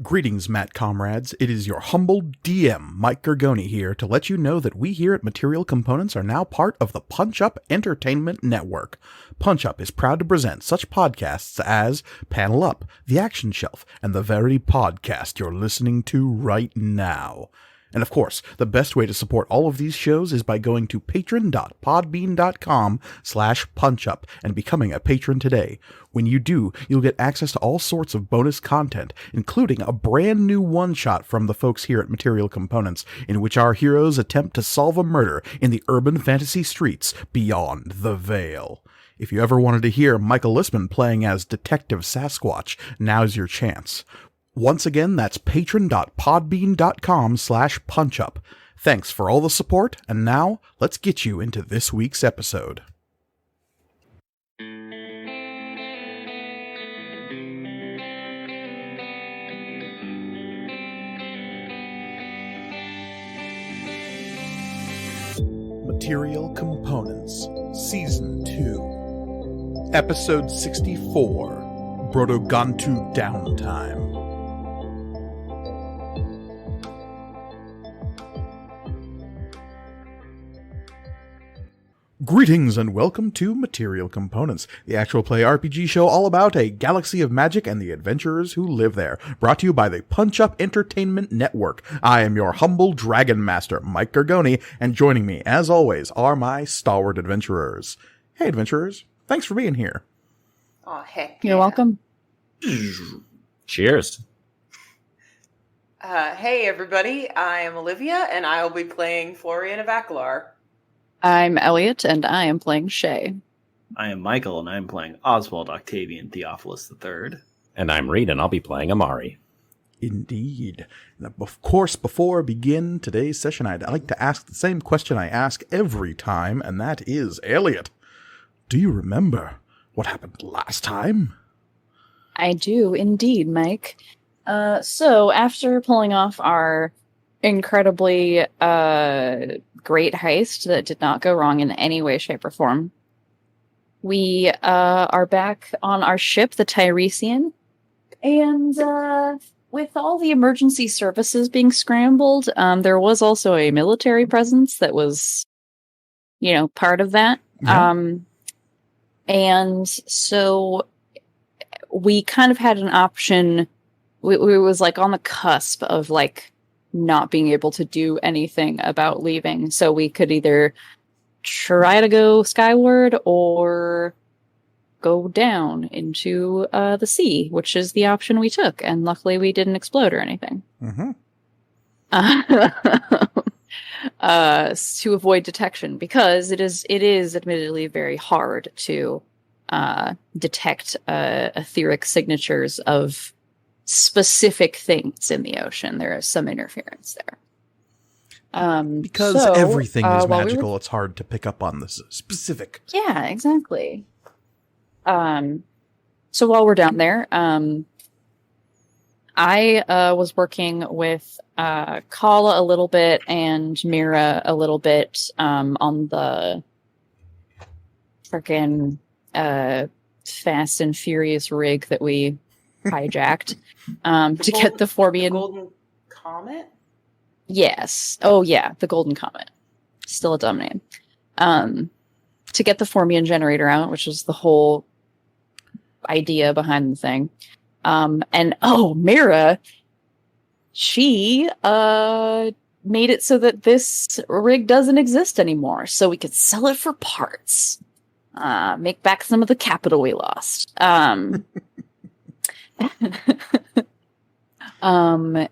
Greetings, Matt comrades. It is your humble DM, Mike Gargoni, here to let you know that we here at Material Components are now part of the Punch Up Entertainment Network. Punch Up is proud to present such podcasts as Panel Up, The Action Shelf, and the very podcast you're listening to right now. And of course, the best way to support all of these shows is by going to patron.podbean.com/punchup and becoming a patron today. When you do, you'll get access to all sorts of bonus content, including a brand new one-shot from the folks here at Material Components, in which our heroes attempt to solve a murder in the urban fantasy streets beyond the Veil. If you ever wanted to hear Michael Listman playing as Detective Sasquatch, now's your chance. Once again, that's patron.podbean.com/punchup. Thanks for all the support, and now, let's get you into this week's episode. Material Components, Season 2, Episode 64, Brodogontu Downtime. Greetings and welcome to Material Components, the actual play RPG show all about a galaxy of magic and the adventurers who live there, brought to you by the Punch Up Entertainment Network. I am your humble Dragon Master, Mike Gargoni, and joining me, as always, are my stalwart adventurers. Hey, adventurers, thanks for being here. Oh, heck. You're welcome. Cheers. Hey, everybody. I am Olivia, and I will be playing Florian of Aklar. I'm Elliot, and I am playing Shay. I am Michael, and I am playing Oswald Octavian Theophilus III. And I'm Reed, and I'll be playing Amari. Indeed. Now, of course, before I begin today's session, I'd like to ask the same question I ask every time, and that is, Elliot, do you remember what happened last time? I do, indeed, Mike. So, after pulling off our incredibly great heist that did not go wrong in any way, shape, or form, we are back on our ship, the Tiresian, and with all the emergency services being scrambled, there was also a military presence that was, part of that. Yeah. And so we kind of had an option. We was like on the cusp of not being able to do anything about leaving. So we could either try to go skyward or go down into the sea, which is the option we took. And luckily we didn't explode or anything. Mm-hmm. To avoid detection, because it is admittedly very hard to detect etheric signatures of specific things in the ocean. There is some interference there. Because everything is magical, it's hard to pick up on this specific. Yeah, exactly. So while we're down there, I was working with Kala a little bit and Mira a little bit on the freaking Fast and Furious rig that we hijacked to get the Formian Golden Comet? Yes. Oh yeah, the Golden Comet. Still a dumb name. To get the Formian generator out, which was the whole idea behind the thing. And Mira, she made it so that this rig doesn't exist anymore, so we could sell it for parts. Make back some of the capital we lost. And by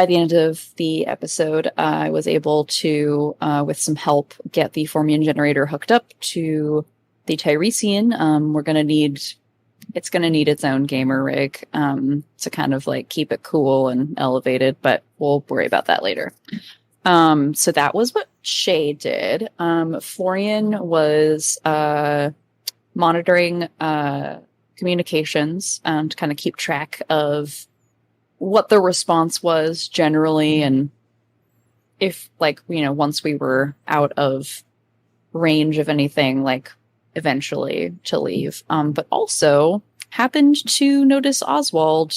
the end of the episode, I was able to, with some help, get the Formian generator hooked up to the Tiresian. It's going to need its own gamer rig to kind of keep it cool and elevated, but we'll worry about that later. So that was what Shay did. Florian was monitoring communications to kind of keep track of what the response was generally, and if once we were out of range of anything, eventually to leave. But also happened to notice Oswald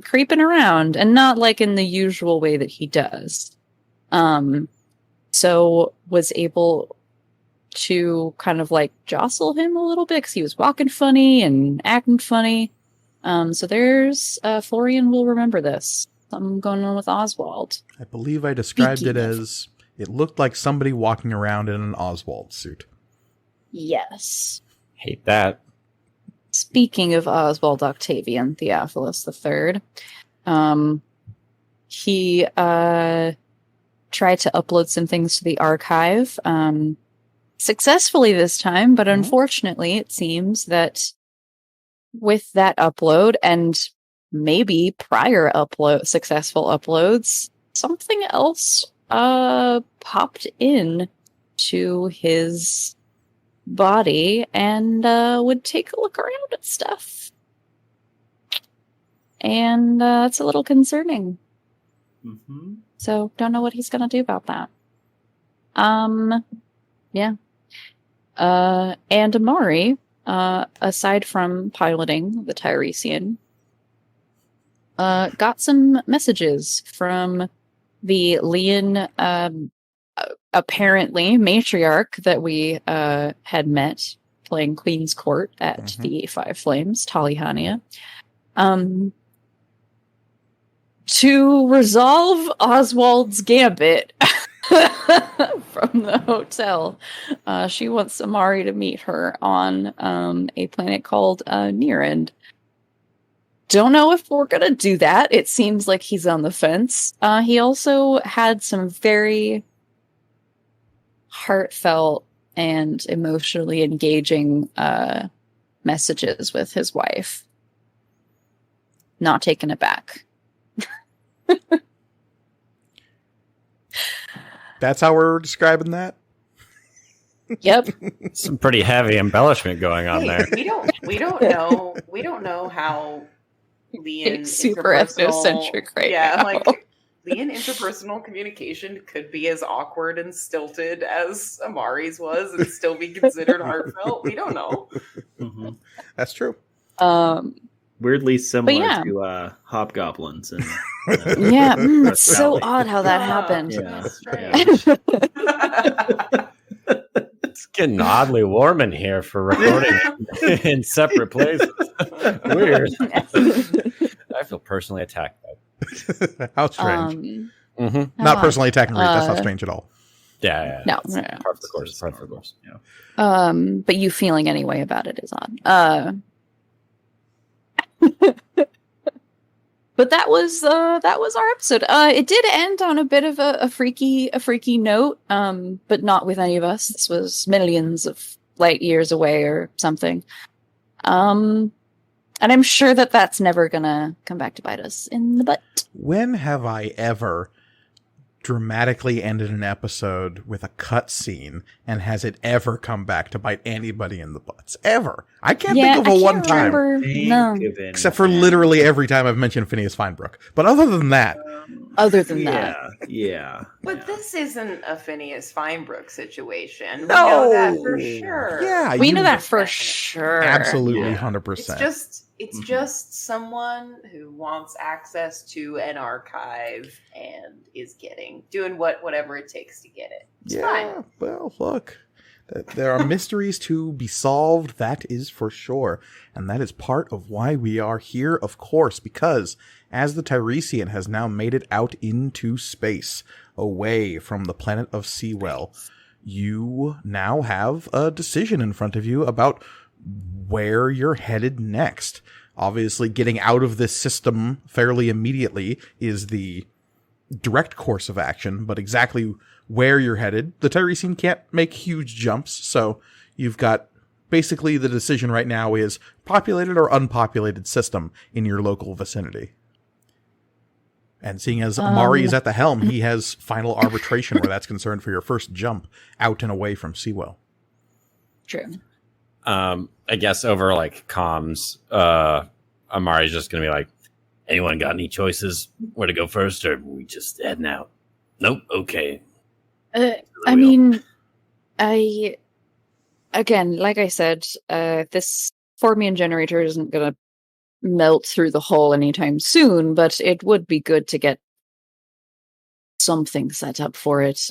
creeping around, and not like in the usual way that he does. So was able to kind of like jostle him a little bit because he was walking funny and acting funny. So there's Florian will remember this. Something going on with Oswald. I believe I described Speaking it of- as it looked like somebody walking around in an Oswald suit. Yes. Hate that. Speaking of Oswald Octavian Theophilus III, he tried to upload some things to the archive successfully this time, but unfortunately it seems that with that upload and maybe prior successful uploads, something else popped in to his body and would take a look around at stuff. And it's a little concerning. Mm-hmm. So don't know what he's gonna do about that. Yeah. And Amari, aside from piloting the Tiresian, got some messages from the Leon, apparently matriarch that we had met playing Queen's Court at the Five Flames, Talihania, to resolve Oswald's gambit from the hotel. She wants Amari to meet her on a planet called Nearend. Don't know if we're gonna do that. It seems like he's on the fence. He also had some very heartfelt and emotionally engaging messages with his wife. Not taken aback. That's how we're describing that? Yep. Some pretty heavy embellishment going on there. We don't know how Leon It's super interpersonal- ethnocentric right now. like Leon interpersonal communication could be as awkward and stilted as Amari's was and still be considered heartfelt. We don't know. Mm-hmm. That's true. Weirdly similar yeah. to hobgoblins and Yeah, it's so Valley. odd how that happened. Yeah. That's strange. It's getting oddly warm in here for recording in separate places. Weird. I feel personally attacked by it. How strange. Mm-hmm. Not personally attacking Reed. That's not strange at all. Yeah. No, It's no. Part of the course. Part of the course. Yeah. But you feeling any way about it is odd. But that was our episode. It did end on a bit of a freaky note, but not with any of us. This was millions of light years away or something. And I'm sure that that's never gonna come back to bite us in the butt. When have I ever dramatically ended an episode with a cut scene, and has it ever come back to bite anybody in the butts? Ever. I can't think of a one time. No. Except for literally every time I've mentioned Phineas Feinbrook. But other than that, Other than that. Yeah. But this isn't a Phineas Feinbrook situation. No. We know that for sure. yeah, We you- know that for sure. absolutely Yeah. 100%. It's Mhm. just someone who wants access to an archive and is doing whatever it takes to get it. It's fine. Well, look, there are mysteries to be solved, that is for sure. And that is part of why we are here, of course, because as the Tiresian has now made it out into space, away from the planet of Seawell, you now have a decision in front of you about where you're headed next. Obviously, getting out of this system fairly immediately is the direct course of action, but exactly where you're headed, the Tiresian can't make huge jumps, so you've got basically the decision right now is populated or unpopulated system in your local vicinity. And seeing as Amari is at the helm, he has final arbitration where that's concerned for your first jump out and away from Seawell. True. I guess over like comms, Amari's just gonna be like, anyone got any choices where to go first, or are we just heading out? Nope. Okay. I mean, again, like I said, this Formian generator isn't going to melt through the hull anytime soon, but it would be good to get something set up for it.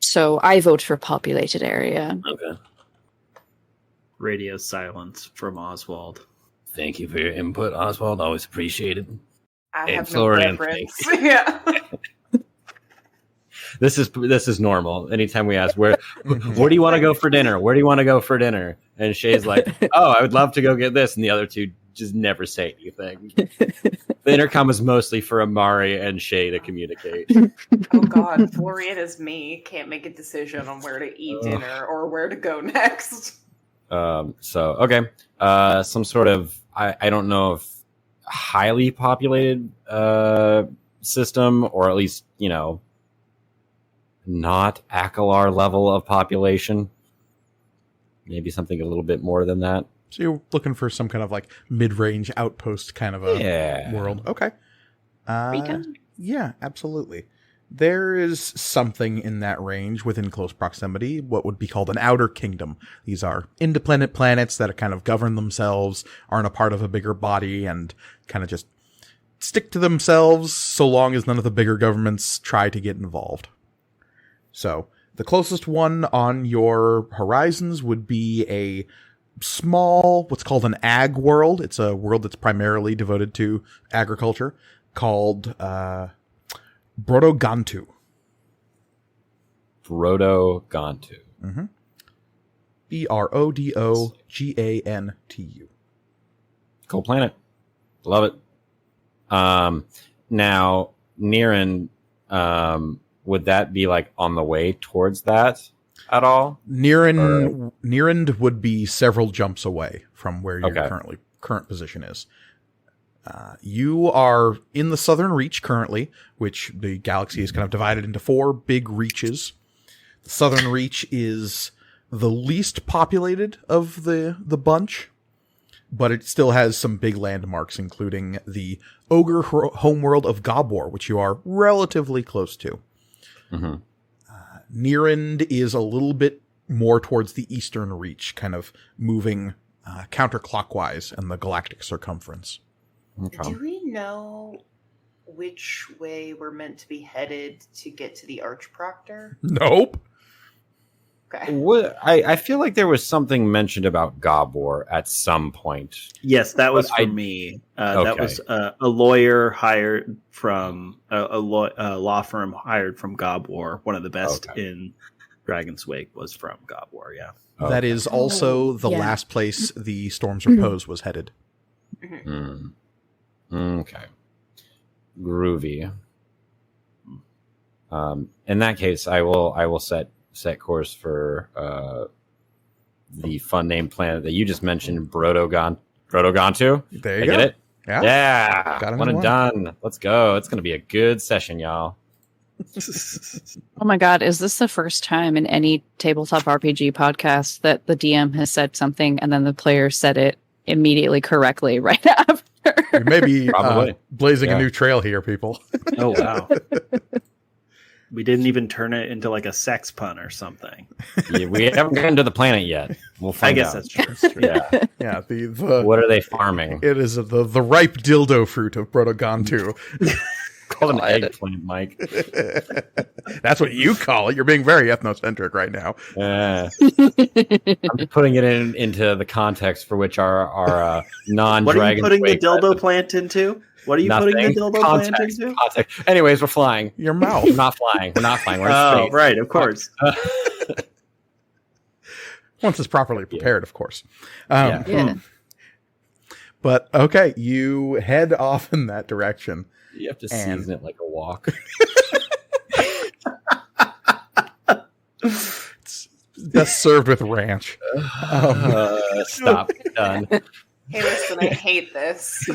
So I vote for populated area. Okay. Radio silence from Oswald. Thank you for your input, Oswald. Always appreciated. I And have no Florian, preference. Yeah. This is normal. Anytime we ask where do you want to go for dinner? Where do you want to go for dinner? And Shay's like, oh, I would love to go get this, and the other two just never say anything. The intercom is mostly for Amari and Shay to communicate. Oh God, Florian is me. Can't make a decision on where to eat dinner or where to go next. Okay. Some sort of I don't know if highly populated system, or at least, not Akalar level of population. Maybe something a little bit more than that. So you're looking for some kind of like mid-range outpost kind of a world. Okay. Recon? Yeah, absolutely. There is something in that range within close proximity, what would be called an outer kingdom. These are independent planets that kind of govern themselves, aren't a part of a bigger body, and kind of just stick to themselves so long as none of the bigger governments try to get involved. So the closest one on your horizons would be a small, what's called an ag world. It's a world that's primarily devoted to agriculture, called Brodogontu. Brodogontu. Mm-hmm. Brodogantu. Cool planet. Love it. Now, Niren, would that be like on the way towards that at all? Niren would be several jumps away from where your current position is. You are in the southern reach currently, which the galaxy is kind of divided into 4 big reaches. The southern reach is the least populated of the bunch, but it still has some big landmarks, including the ogre homeworld of Gabor, which you are relatively close to. Mm-hmm. Niren is a little bit more towards the eastern reach, kind of moving counterclockwise in the galactic circumference. Okay. Do we know which way we're meant to be headed to get to the Archproctor? Nope. Okay. I feel like there was something mentioned about Gabor at some point. Yes, that was for me. That was a lawyer hired from a law firm hired from Gabor. One of the best in Dragon's Wake was from Gabor. Yeah, that is also the last place the Storm's Repose was headed. Mm. Okay, groovy. In that case, I will set course for the fun name planet that you just mentioned, Brodogontu. There you go. Get it? Yeah. Got one and done. Let's go. It's going to be a good session, y'all. Oh my god, is this the first time in any tabletop RPG podcast that the DM has said something and then the player said it immediately correctly right after? You may be Probably. blazing a new trail here, people. Oh, wow. We didn't even turn it into like a sex pun or something. Yeah, we haven't gotten to the planet yet. We'll find out. That's true. That's true. Yeah. Yeah. The What are they farming? It is the ripe dildo fruit of Brodogontu. Called an eggplant, Mike. That's what you call it. You're being very ethnocentric right now. I'm just putting it into the context for which our non-dragon. What are you putting the dildo plant into? What are you putting the dildo plant into? Context. Anyways, we're flying. Your mouth. We're not flying. We're not flying. We're in space. Right, of course. Once it's properly prepared, of course. Yeah. But okay, you head off in that direction. You have to season it like a walk. It's best served with ranch. Stop. Done. Hey, listen, I hate this.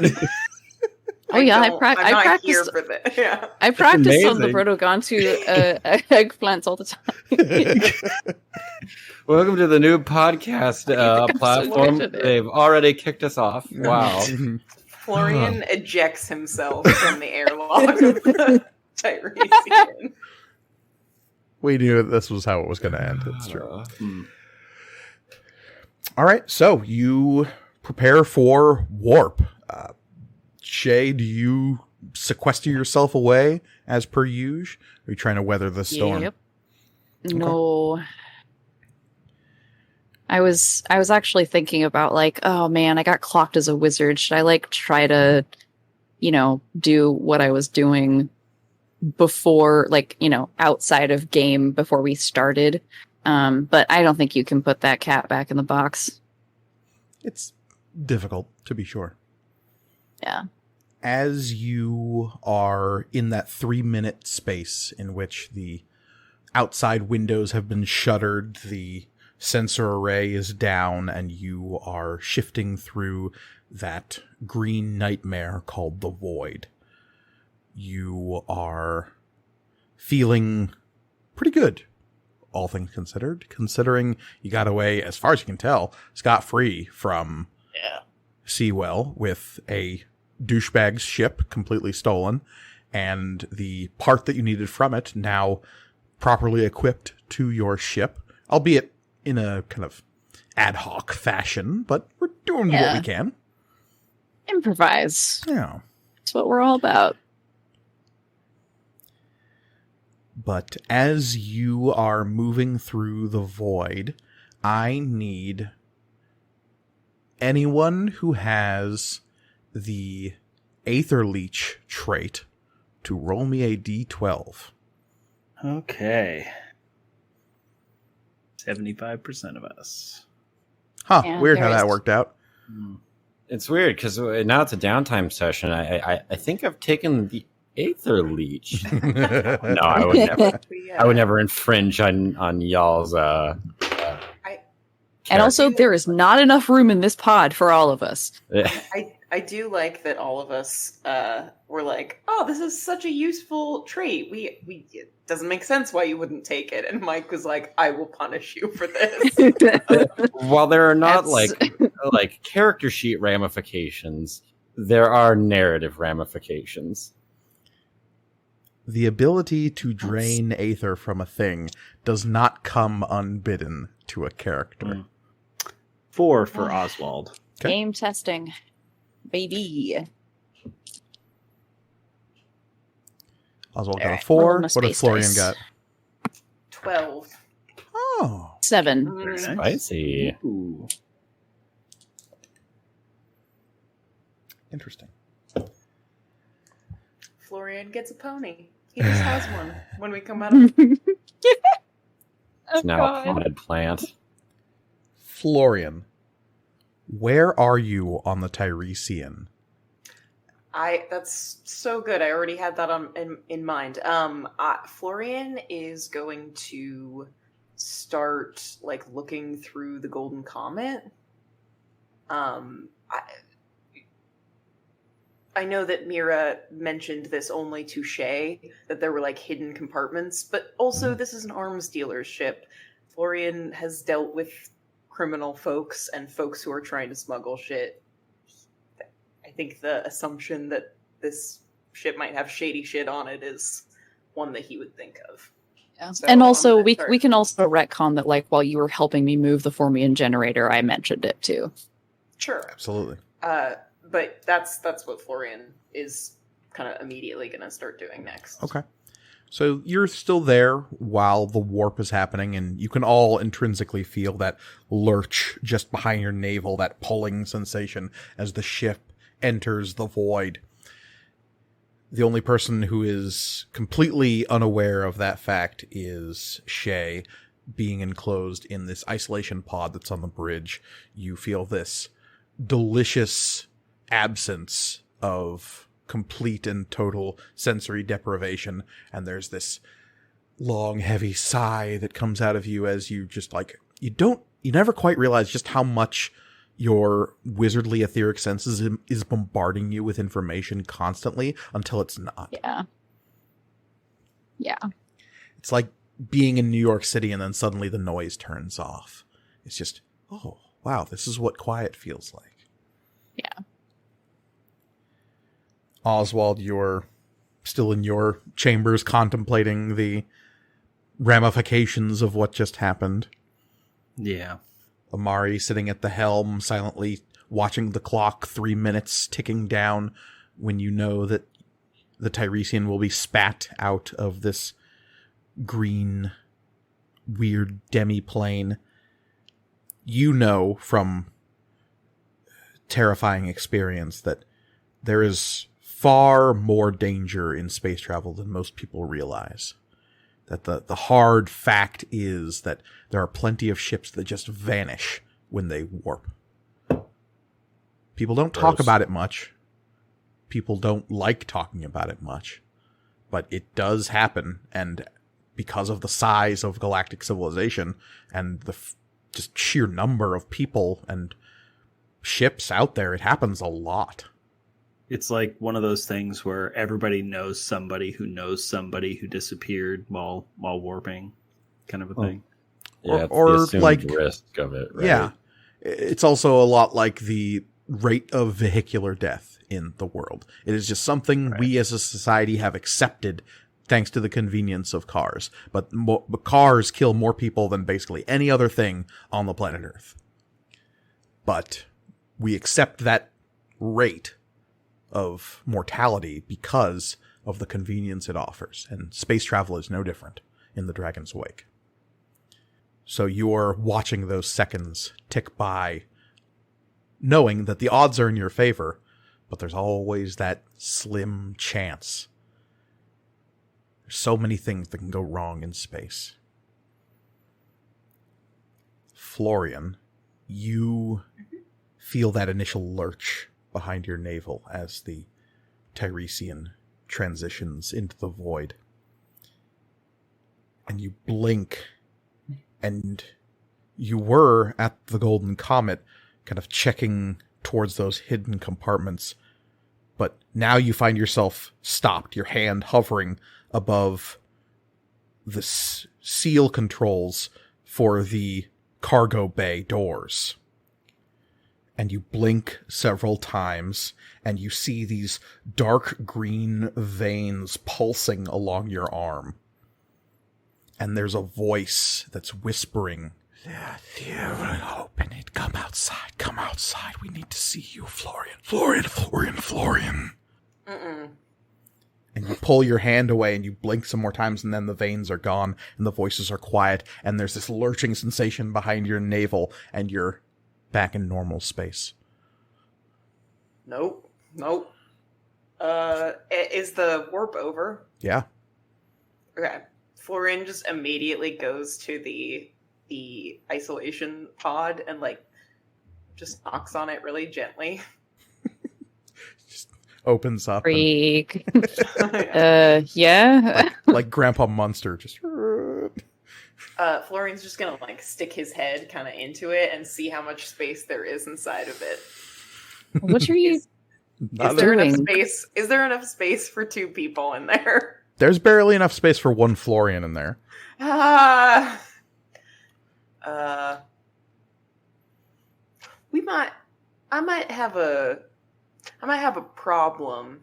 Oh yeah, I'm not here practiced. for this. Yeah. I practice on the amazing. Brodogontu eggplants all the time. Welcome to the new podcast platform. good at it. They've already kicked us off. Wow. Florian ejects himself from the airlock of the Tiresian. We knew this was how it was going to end. It's true. All right, so you prepare for warp. Shay, do you sequester yourself away as per usual? Are you trying to weather the storm? Yep. No. I was actually thinking about like, oh man, I got clocked as a wizard. Should I like try to, do what I was doing before, like, outside of game before we started? But I don't think you can put that cat back in the box. It's difficult, to be sure. Yeah. As you are in that 3-minute space in which the outside windows have been shuttered, the sensor array is down, and you are shifting through that green nightmare called the Void, you are feeling pretty good, all things considered, considering you got away, as far as you can tell, scot-free from Seawell with a douchebag's ship completely stolen, and the part that you needed from it now properly equipped to your ship, albeit in a kind of ad hoc fashion, but we're doing what we can. Improvise. Yeah. That's what we're all about. But as you are moving through the void, I need anyone who has the Aether Leech trait to roll me a d12. Okay. 75% of us. Huh, Yeah, weird how there that is. worked out. It's weird because now it's a downtime session. I think I've taken the Aether Leech. No, I would never. I would never infringe on y'all's. And also, there is not enough room in this pod for all of us. I do like that all of us were like, oh, this is such a useful trait. It doesn't make sense why you wouldn't take it. And Mike was like, I will punish you for this. While there are not like character sheet ramifications, there are narrative ramifications. The ability to drain Aether from a thing does not come unbidden to a character. 4 for Oswald. Okay. Game testing. Baby. Oswald got a Roll 4. my What did space Florian dice. got? 12. Oh. 7. Very nice. Spicy. Ooh. Interesting. Florian gets a pony. He just has one when we come out of It's now a potted plant. Florian, where are you on the Tiresian? That's so good. I already had that in mind. Florian is going to start like looking through the Golden Comet. I know that Mira mentioned this only to Shay, that there were like hidden compartments, but also this is an arms dealer's ship. Florian has dealt with criminal folks and folks who are trying to smuggle shit. I think the assumption that this ship might have shady shit on it is one that he would think of. Yeah. So And also, I'm we gonna can also retcon that, like, while you were helping me move the Formian generator, I mentioned it too. Sure. Absolutely. But that's what Florian is kind of immediately going to start doing next. Okay. So you're still there while the warp is happening, and you can all intrinsically feel that lurch just behind your navel, that pulling sensation as the ship enters the void. The only person who is completely unaware of that fact is Shay, being enclosed in this isolation pod that's on the bridge. You feel this delicious absence of complete and total sensory deprivation, and there's this long, heavy sigh that comes out of you as you just like, you never quite realize just how much your wizardly etheric senses is bombarding you with information constantly until it's not. Yeah. It's like being in New York City and then suddenly the noise turns off. It's just, oh, wow, this is what quiet feels like. Yeah. Oswald, you're still in your chambers contemplating the ramifications of what just happened. Yeah. Amari sitting at the helm, silently watching the clock, 3 minutes ticking down, when you know that the Tiresian will be spat out of this green, weird demi-plane. You know from terrifying experience that there is far more danger in space travel than most people realize. That the hard fact is that there are plenty of ships that just vanish when they warp. People don't talk about it much. People don't like talking about it much. But it does happen, and because of the size of galactic civilization and the just sheer number of people and ships out there, it happens a lot. It's like one of those things where everybody knows somebody who disappeared while warping, kind of a thing. Yeah, or it's the assumed like risk of it, right? Yeah. It's also a lot like the rate of vehicular death in the world. It is just something we as a society have accepted thanks to the convenience of cars. But cars kill more people than basically any other thing on the planet Earth. But we accept that rate of mortality because of the convenience it offers. And space travel is no different in the Dragon's Wake. So you're watching those seconds tick by, knowing that the odds are in your favor, but there's always that slim chance. There's so many things that can go wrong in space. Florian, you feel that initial lurch behind your navel as the Tiresian transitions into the void. And you blink, and you were at the Golden Comet, kind of checking towards those hidden compartments, but now you find yourself stopped, your hand hovering above the seal controls for the cargo bay doors. And you blink several times, and you see these dark green veins pulsing along your arm. And there's a voice that's whispering, "Open it, come outside, we need to see you, Florian. Florian. Mm-mm. And you pull your hand away, and you blink some more times, and then the veins are gone, and the voices are quiet, and there's this lurching sensation behind your navel, and you're back in normal space. Nope. Is the warp over? Yeah. Okay. Florian just immediately goes to the isolation pod and just knocks on it really gently. Just opens up. Freak. Yeah. Like Grandpa Munster. Just. Florian's just gonna stick his head kind of into it and see how much space there is inside of it. What are you Is there doing? enough space? Is there enough space for 2 people in there? There's barely enough space for one Florian in there. I might have a problem.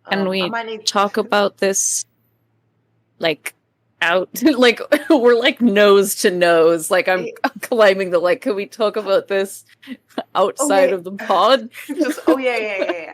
Can I we might need talk about this out we're nose to nose, I'm climbing the can we talk about this outside of the pod? Yeah.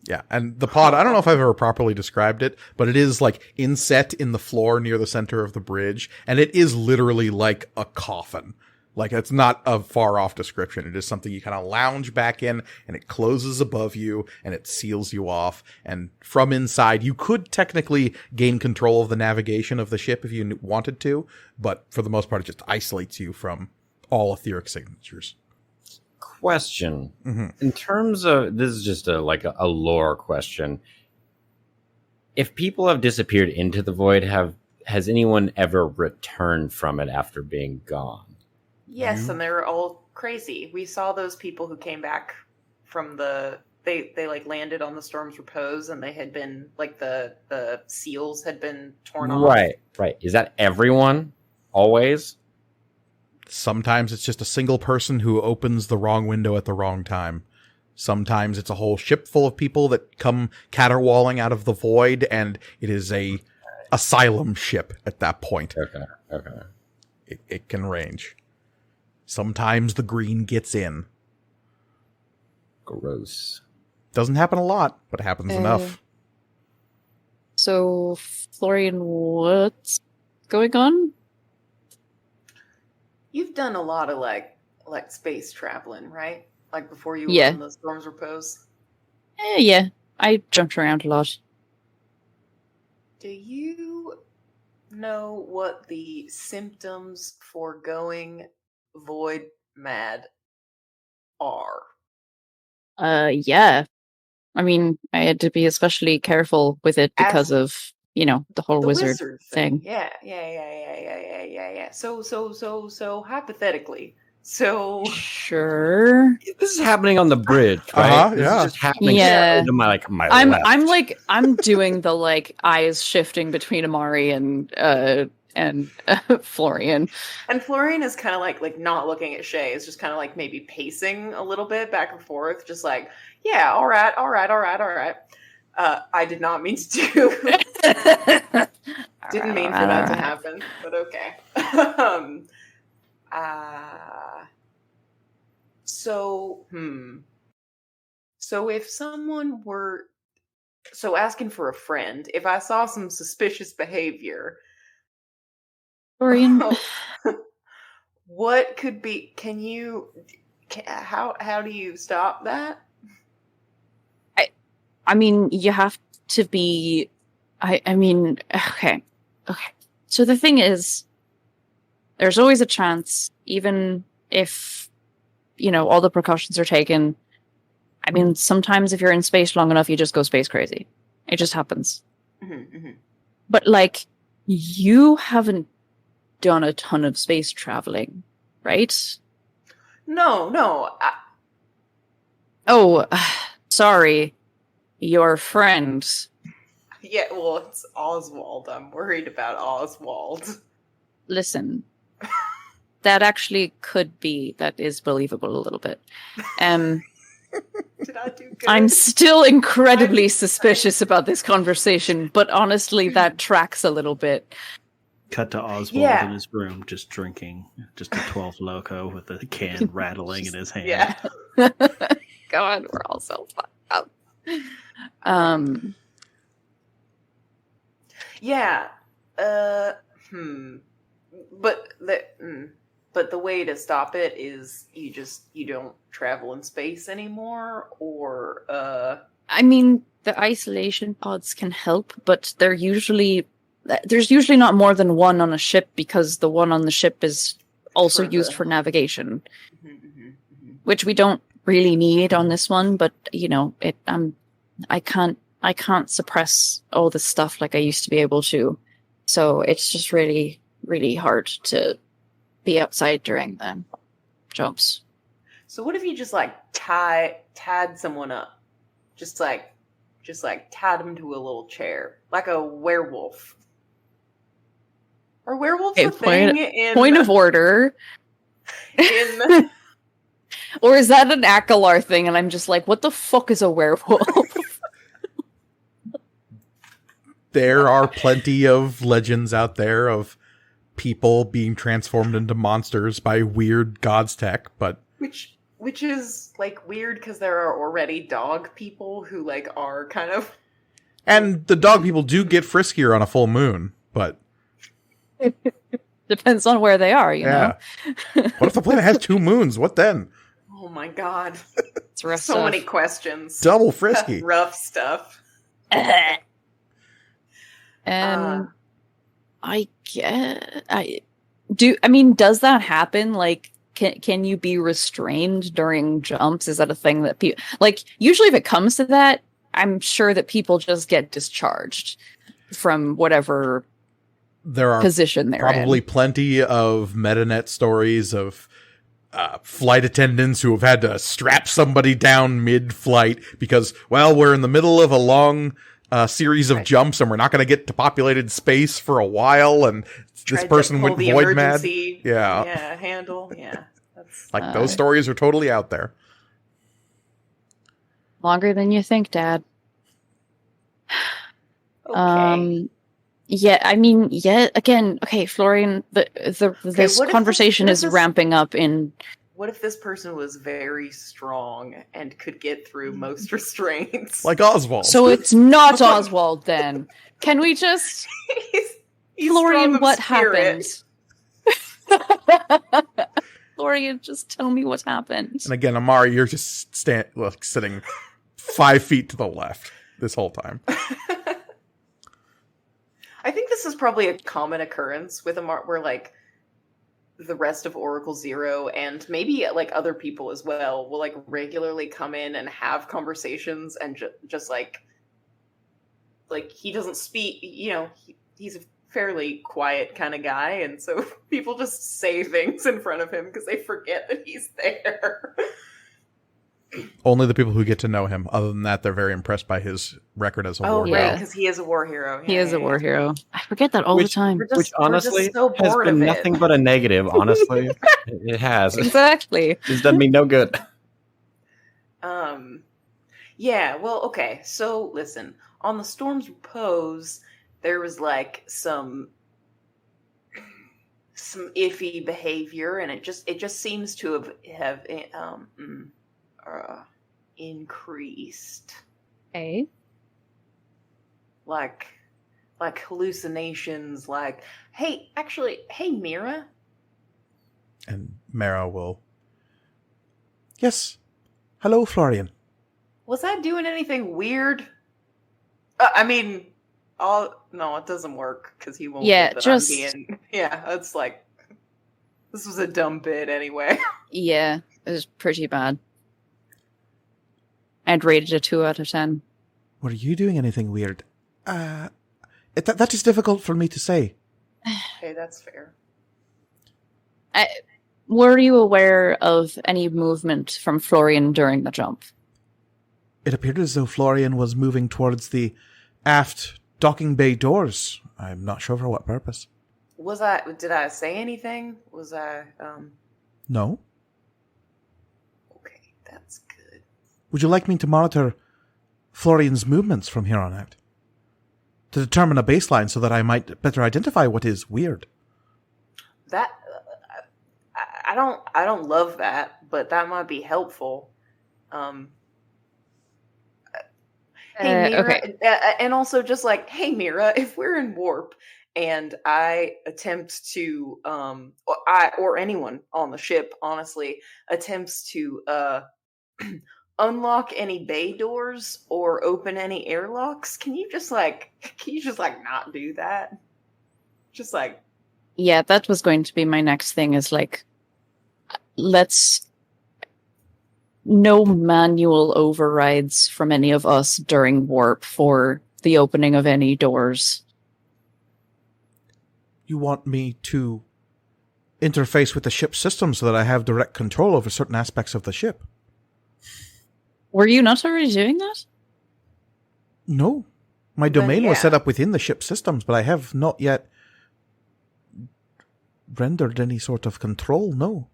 Yeah, and the pod, I don't know if I've ever properly described it, but it is inset in the floor near the center of the bridge, and it is literally like a coffin. It's not a far off description. It is something you kind of lounge back in, and it closes above you, and it seals you off. And from inside, you could technically gain control of the navigation of the ship if you wanted to, but for the most part, it just isolates you from all etheric signatures. Question. Mm-hmm. In terms of, this is just a lore question. If people have disappeared into the void, has anyone ever returned from it after being gone? Yes, and they were all crazy. We saw those people who came back from they landed on the Storm's Repose, and they had been the seals had been torn off. Right. Is that everyone? Always? Sometimes it's just a single person who opens the wrong window at the wrong time. Sometimes it's a whole ship full of people that come caterwauling out of the void, and it is a asylum ship at that point. Okay. It can range. Sometimes the green gets in. Gross. Doesn't happen a lot, but it happens enough. So, Florian, what's going on? You've done a lot of like space traveling, right? Like before you were Yeah. in the Storm's Repose. Yeah, I jumped around a lot. Do you know what the symptoms for going void mad are? Yeah. I mean, I had to be especially careful with it because of, the whole The wizard thing. Yeah. So hypothetically, so Sure. This is happening on the bridge, right? This yeah. is just happening Yeah. to my left. I'm doing the eyes shifting between Amari and Florian. And Florian is kind of like not looking at Shay. It's just kind of like maybe pacing a little bit back and forth, just like, yeah, all right. I did not mean to do. Didn't mean for that to happen, but okay. So if someone were asking for a friend, if I saw some suspicious behavior, Florian, what could be? How do you stop that? I mean, you have to be. I mean, okay. So the thing is, there's always a chance, even if all the precautions are taken. I mean, sometimes if you're in space long enough, you just go space crazy. It just happens. But you haven't done a ton of space traveling, right? No. Oh, sorry. Your friend. Yeah, well, it's Oswald. I'm worried about Oswald. Listen, that actually could be, that is believable a little bit. Did I do good? I'm still incredibly suspicious about this conversation, but honestly, that tracks a little bit. Cut to Oswald in his room, just drinking, just a 12 Loco with a can rattling in his hand. Yeah. God, we're all so fucked up. Yeah. But the way to stop it is you don't travel in space anymore, or I mean, the isolation pods can help, but there's usually not more than one on a ship, because the one on the ship is also used for navigation, which we don't really need on this one. But I can't suppress all this stuff like I used to be able to, so it's just really, really hard to be outside during the jumps. So what if you just tied someone up, just tied them to a little chair, like a werewolf? Are werewolves a thing? Point of order. Or is that an Akalar thing? And I'm just like, what the fuck is a werewolf? There are plenty of legends out there of people being transformed into monsters by weird gods tech, but which is weird because there are already dog people who are kind of, and the dog people do get friskier on a full moon, but depends on where they are, you know. What if the planet has 2 moons? What then? Oh my god, it's rough so stuff. many questions. Double frisky. Rough stuff. And does that happen? Can you be restrained during jumps? Is that a thing that people usually if it comes to that, I'm sure that people just get discharged from whatever position they're probably in. Plenty of MetaNet stories of flight attendants who have had to strap somebody down mid-flight because, well, we're in the middle of a long series of jumps and we're not going to get to populated space for a while, and this person went void mad. Handle. Yeah. That's, those stories are totally out there. Longer than you think, Dad. Okay. Yeah, I mean, again, okay, Florian, this conversation is ramping up in... What if this person was very strong and could get through most restraints? Like Oswald. So it's not Oswald, then. Can we just... he's Florian, what happened? Florian, just tell me what happened. And again, Amari, you're just sitting 5 feet to the left this whole time. I think this is probably a common occurrence with Amari, where like the rest of Oracle Zero and maybe like other people as well will like regularly come in and have conversations and just like he doesn't speak, he's a fairly quiet kind of guy, and so people just say things in front of him because they forget that he's there. Only the people who get to know him. Other than that, they're very impressed by his record as a war hero. Oh, right, because he is a war hero. He is a war hero. I forget that all the time. Which honestly so has been nothing but a negative, honestly. It has. Exactly. It's done me no good. Yeah, well, okay. So, listen. On the Storm's Repose, there was, like, some iffy behavior, and it just seems to have increased. Okay. Like hallucinations, like, hey, Mira. And Mara will... Yes. Hello, Florian. Was I doing anything weird? No, it doesn't work, because he won't get that I'm being... Yeah, it's like... This was a dumb bit anyway. Yeah, it was pretty bad. I'd rate it a 2 out of 10. Were you doing anything weird? That is difficult for me to say. Okay, that's fair. Were you aware of any movement from Florian during the jump? It appeared as though Florian was moving towards the aft docking bay doors. I'm not sure for what purpose. Did I say anything? Was I, No. Okay, that's good. Would you like me to monitor Florian's movements from here on out? To determine a baseline so that I might better identify what is weird. That, I don't love that, but that might be helpful. Hey, Mira, okay. And also just like, hey, Mira, if we're in warp and I attempt to, or anyone on the ship, honestly, attempts to unlock any bay doors or open any airlocks, can you just not do that? Just like... Yeah, that was going to be my next thing, is like, let's... No manual overrides from any of us during warp for the opening of any doors. You want me to interface with the ship's system so that I have direct control over certain aspects of the ship? Were you not already doing that? No. My domain was set up within the ship's systems, but I have not yet rendered any sort of control, no.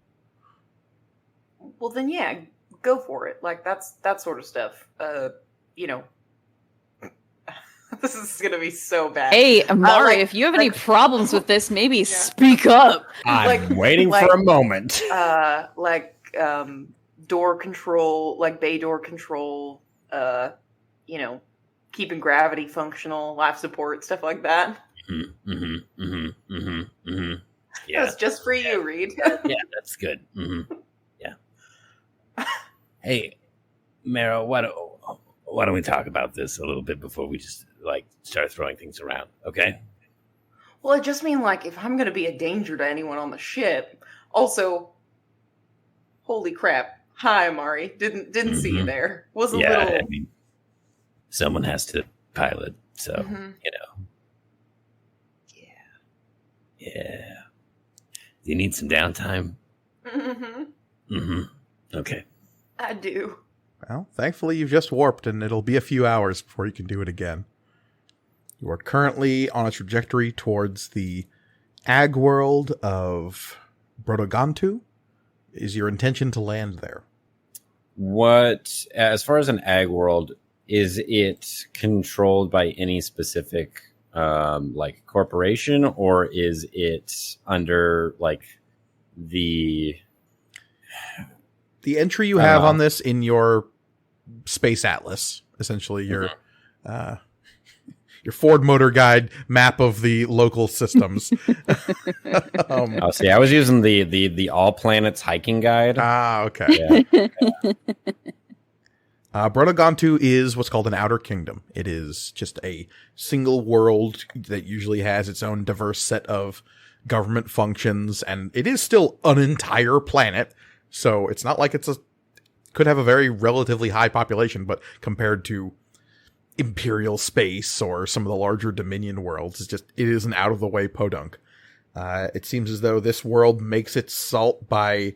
Well, then, yeah, go for it. Like, that sort of stuff. This is going to be so bad. Hey, Amari, if you have any problems with this, maybe speak up. I'm waiting for a moment. Door control, like bay door control, keeping gravity functional, life support, stuff like that. Yeah. That's just for you, Reed. Yeah, that's good. Yeah. Hey, Mara, why don't we talk about this a little bit before we just start throwing things around, okay? Well, I just mean, like, if I'm going to be a danger to anyone on the ship. Also, holy crap. Hi, Amari. Didn't see you there. Was a little... I mean, someone has to pilot, so, Yeah. Do you need some downtime? Okay. I do. Well, thankfully you've just warped, and it'll be a few hours before you can do it again. You are currently on a trajectory towards the ag world of Brodogontu. Is your intention to land there? As far as an ag world, is it controlled by any specific like corporation, or is it under like the entry you have on this in your space atlas, essentially your Ford Motor Guide map of the local systems. Oh, see, I was using the All Planets hiking guide. Okay. Yeah. Brodogontu is what's called an outer kingdom. It is just a single world that usually has its own diverse set of government functions, and it is still an entire planet. So it's not like could have a very relatively high population, but compared to Imperial space or some of the larger Dominion worlds, it is an out of the way podunk. It seems as though this world makes its salt by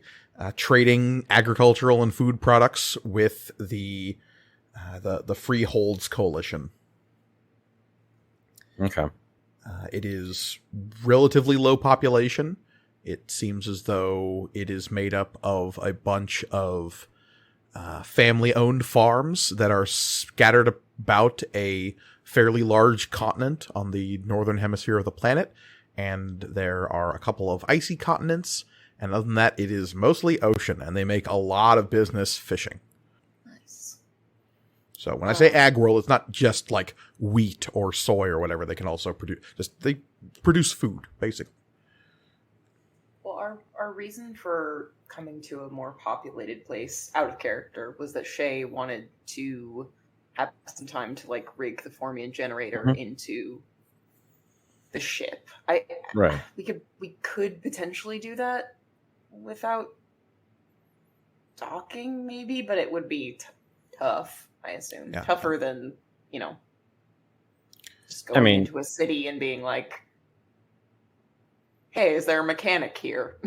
trading agricultural and food products with the Freeholds Coalition. Okay. It is relatively low population. It seems as though it is made up of a bunch of family-owned farms that are scattered about a fairly large continent on the northern hemisphere of the planet, and there are a couple of icy continents, and other than that, it is mostly ocean, and they make a lot of business fishing. Nice. So when I say ag world, it's not just like wheat or soy or whatever. They can also they produce food, basically. Well, our reason for coming to a more populated place out of character was that Shay wanted to have some time to like rig the Formian generator into the ship. Right. We could potentially do that without docking, maybe, but it would be tough, I assume. Yeah. Tougher than, just going into a city and being like, hey, is there a mechanic here?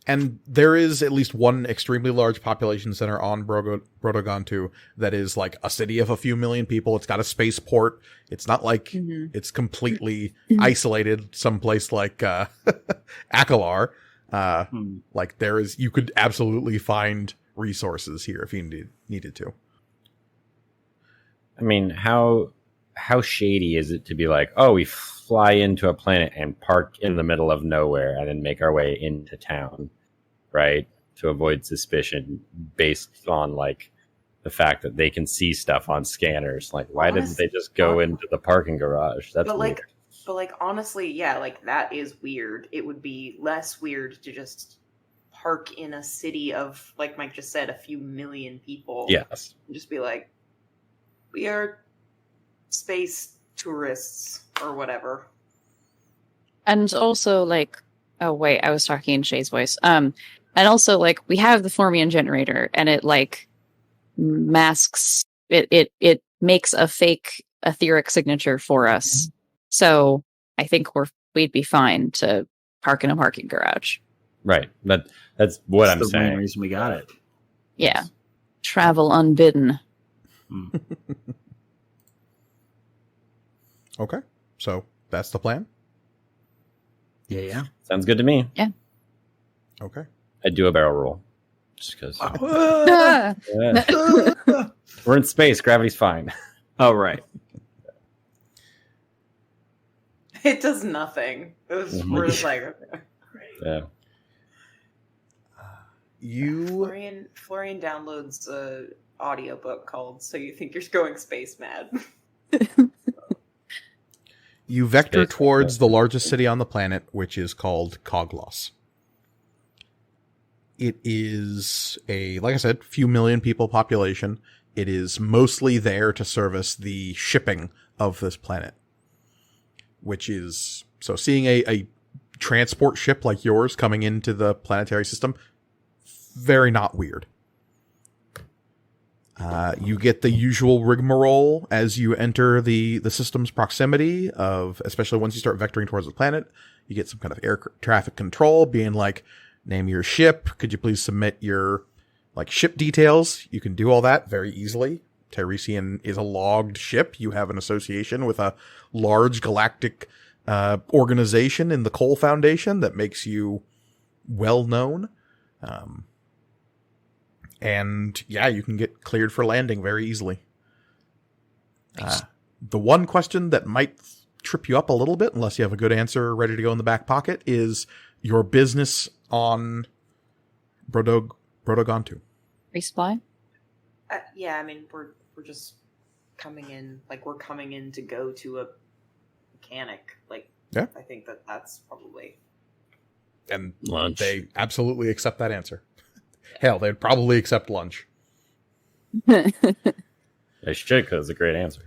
And there is at least one extremely large population center on Brodogontu that is like a city of a few million people. It's got a spaceport. It's not like it's completely isolated someplace like Akalar. Like you could absolutely find resources here if you needed to. I mean, how shady is it to be like, oh, we fly into a planet and park in the middle of nowhere and then make our way into town, right? To avoid suspicion based on like the fact that they can see stuff on scanners. Like, why didn't they just go into the parking garage? That's weird. But honestly, yeah, like that is weird. It would be less weird to just park in a city of, like Mike just said, a few million people. Yes. And just be like, we are space tourists or whatever. And also, like, oh wait, I was talking in Shay's voice. And also, like, we have the Formian generator, and it like masks it makes a fake etheric signature for us. So I think we'd be fine to park in a parking garage. Right. That's what I'm the saying. main reason we got it. Yeah. Travel unbidden. Okay. So that's the plan? Yeah. Sounds good to me. Yeah. Okay. I'd do a barrel roll. Just because. Ah! We're in space. Gravity's fine. Oh, right. It does nothing. We're just like, Yeah. Florian downloads a audiobook called "So You Think You're Going Space Mad." You vector towards the largest city on the planet, which is called Coglos. It is like I said, few million people population. It is mostly there to service the shipping of this planet. Which is, so seeing a transport ship like yours coming into the planetary system, very not weird. You get the usual rigmarole as you enter the system's proximity especially once you start vectoring towards the planet. You get some kind of air traffic control being like, name your ship. Could you please submit your ship details? You can do all that very easily. Tiresian is a logged ship. You have an association with a large galactic organization in the Coal Foundation that makes you well known. And yeah, you can get cleared for landing very easily. The one question that might trip you up a little bit, unless you have a good answer ready to go in the back pocket, is your business on Brodogontu. Resupply? Yeah, I mean, we're just coming in, like, we're coming in to go to a mechanic. Like, yeah. I think that's probably... And lunch. They absolutely accept that answer. Hell, they'd probably accept lunch. They should, because it's a great answer.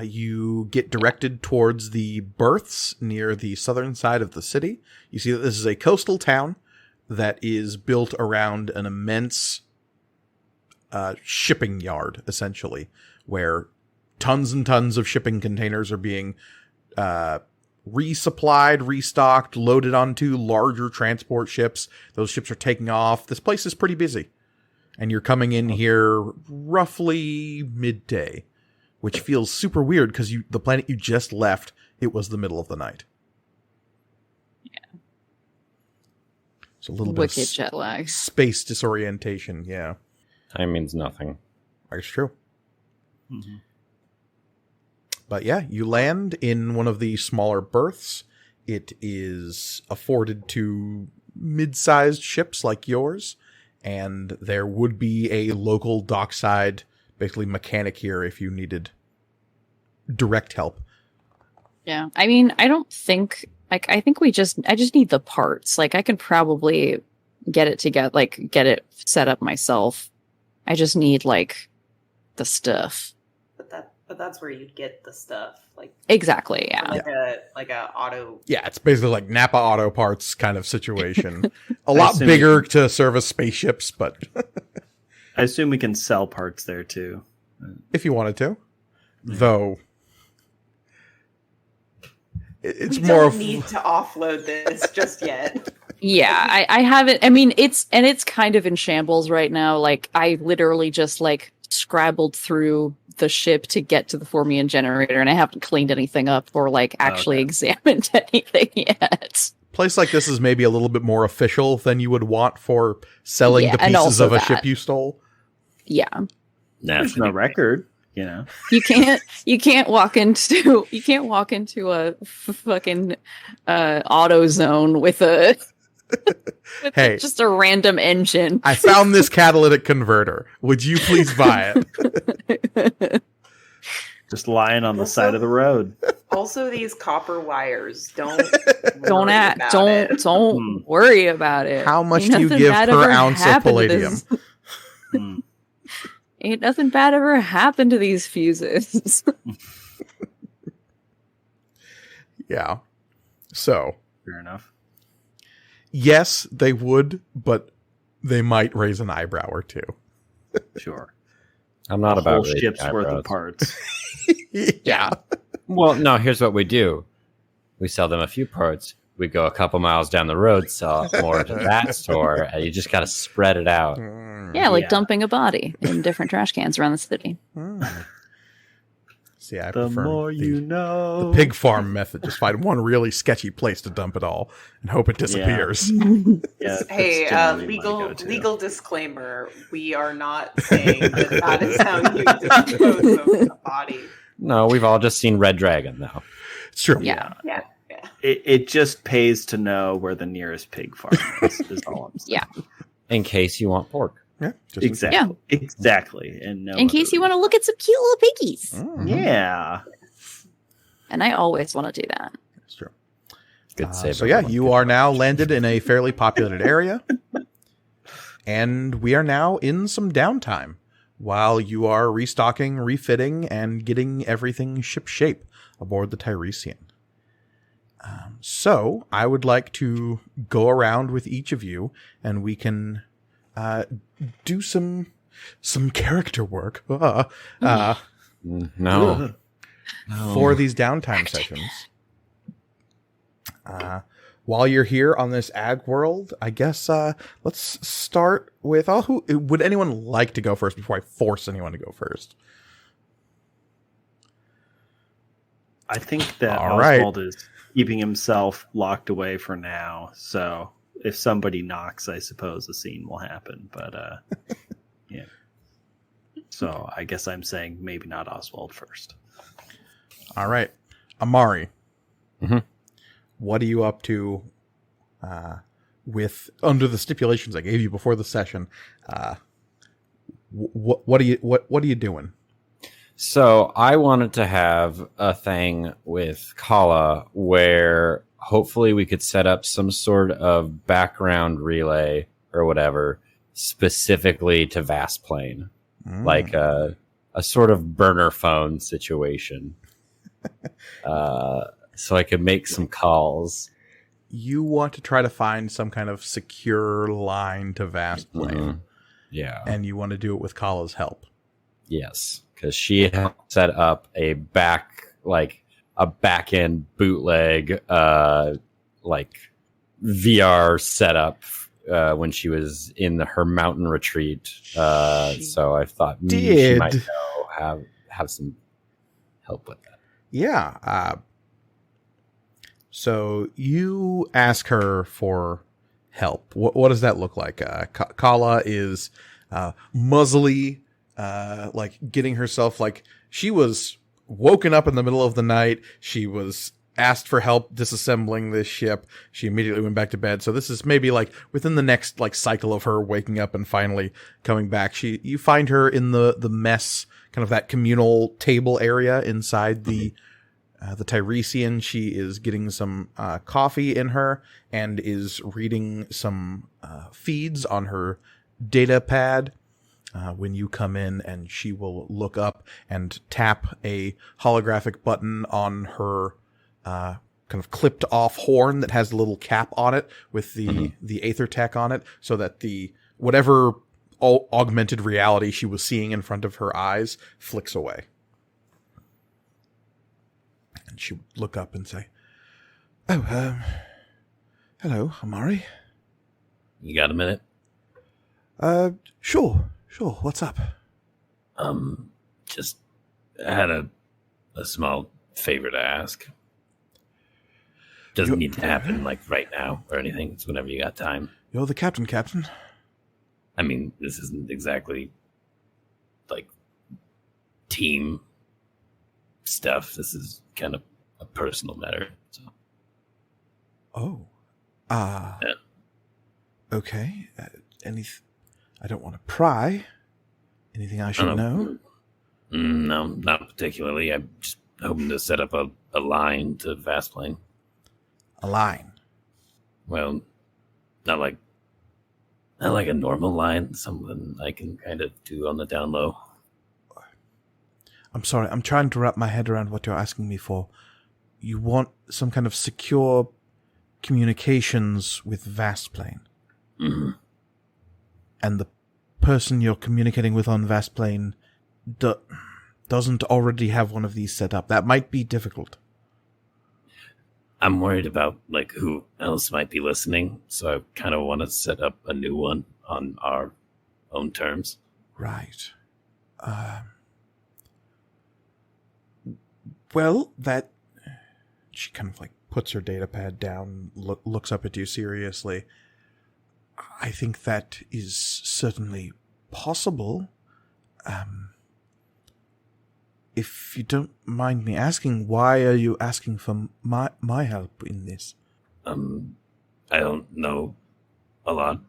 You get directed towards the berths near the southern side of the city. You see that this is a coastal town that is built around an immense shipping yard, essentially, where tons and tons of shipping containers are being resupplied, restocked, loaded onto larger transport ships. Those ships are taking off. This place is pretty busy. And you're coming in here roughly midday, which feels super weird because the planet you just left, it was the middle of the night. Yeah. So a little Wicked bit of jet lag. space disorientation, yeah. Time means nothing. That's true. Mm-hmm. But yeah, you land in one of the smaller berths. It is afforded to mid-sized ships like yours, and there would be a local dockside, basically mechanic here if you needed direct help. Yeah. I mean, I don't think, like, I think I just need the parts. Like, I can probably get it together, like, get it set up myself. I just need, like, the stuff. But that's where you'd get the stuff, like Exactly, yeah. like a auto. Yeah, it's basically like Napa Auto Parts kind of situation. A lot bigger to service spaceships, but I assume we can sell parts there too, if you wanted to. Though it's we more don't need to offload this just yet. Yeah, I haven't. I mean, it's kind of in shambles right now. Like, I literally just like scrabbled through the ship to get to the Formian generator, and I haven't cleaned anything up or like actually examined anything yet. Place like this is maybe a little bit more official than you would want for selling the pieces of a ship you stole. Yeah, there's no record. You know, you can't walk into a fucking auto zone with a hey, just a random engine. I found this catalytic converter. Would you please buy it? Just lying on the side of the road. Also, these copper wires don't worry about it. How much do you give per ounce of palladium? Ain't nothing bad ever happened to these fuses. Yeah. So. Fair enough. Yes, they would, but they might raise an eyebrow or two. Sure. I'm not about whole ship's worth of parts. Yeah. Well, no, here's what we do. We sell them a few parts. We go a couple miles down the road, sell more to that store, and you just got to spread it out. Yeah, like dumping a body in different trash cans around the city. See, I the prefer more you know. The pig farm method. Just find one really sketchy place to dump it all and hope it disappears. Yeah, hey, legal disclaimer: we are not saying that is how you dispose of a body. No, we've all just seen Red Dragon, though. It's true. Yeah. It just pays to know where the nearest pig farm is all I'm saying. Yeah. In case you want pork. Yeah. Exactly. And no in case you want to look at some cute little piggies. Mm-hmm. Yeah. And I always want to do that. That's true. Good save. So yeah, you are now landed in a fairly populated area. And we are now in some downtime while you are restocking, refitting, and getting everything ship-shape aboard the Tiresian. So I would like to go around with each of you, and we can do some character work No. for these downtime sessions. While you're here on this ag world, I guess let's start with who would anyone like to go first before I force anyone to go first? I think that All Oswald right. is keeping himself locked away for now. So if somebody knocks, I suppose a scene will happen. But yeah. So I guess I'm saying maybe not Oswald first. All right. Amari. Mhm. What are you up to with under the stipulations I gave you before the session? What are you doing? So I wanted to have a thing with Kala where hopefully we could set up some sort of background relay or whatever specifically to Vastplane, like a sort of burner phone situation. So I could make some calls. You want to try to find some kind of secure line to Vastplane. Mm-hmm. Yeah. And you want to do it with Kala's help. Yes, because she helped set up a back-end bootleg like VR setup when she was in her mountain retreat. So I thought she might have some help with that. Yeah. So you ask her for help. What does that look like? Kala is muzzly, like getting herself, like she was woken up in the middle of the night. She was asked for help disassembling this ship. She immediately went back to bed. So this is maybe like within the next like cycle of her waking up and finally coming back. You find her in the mess, kind of that communal table area inside the Tiresian. She is getting some coffee in her and is reading some feeds on her data pad. When you come in, and she will look up and tap a holographic button on her kind of clipped off horn that has a little cap on it with the Aether tech on it, so that the whatever augmented reality she was seeing in front of her eyes flicks away. And she would look up and say, "Oh, hello, Amari. You got a minute? Sure. What's up?" Just had a small favor to ask. Doesn't need to happen like right now or anything. It's whenever you got time. You're the captain. I mean, this isn't exactly like team stuff. This is kind of a personal matter. So. Oh. Yeah. Okay. I don't want to pry. Anything I should know? No, not particularly. I'm just hoping to set up a line to Vastplane. A line? Well, not like a normal line. Something I can kind of do on the down low. I'm sorry. I'm trying to wrap my head around what you're asking me for. You want some kind of secure communications with Vastplane? Mm-hmm. And the person you're communicating with on Vastplane doesn't already have one of these set up. That might be difficult. I'm worried about like who else might be listening, so I kind of want to set up a new one on our own terms. Right. Well, that... She kind of like puts her data pad down, looks up at you seriously. I think that is certainly possible. If you don't mind me asking, why are you asking for my help in this? I don't know a lot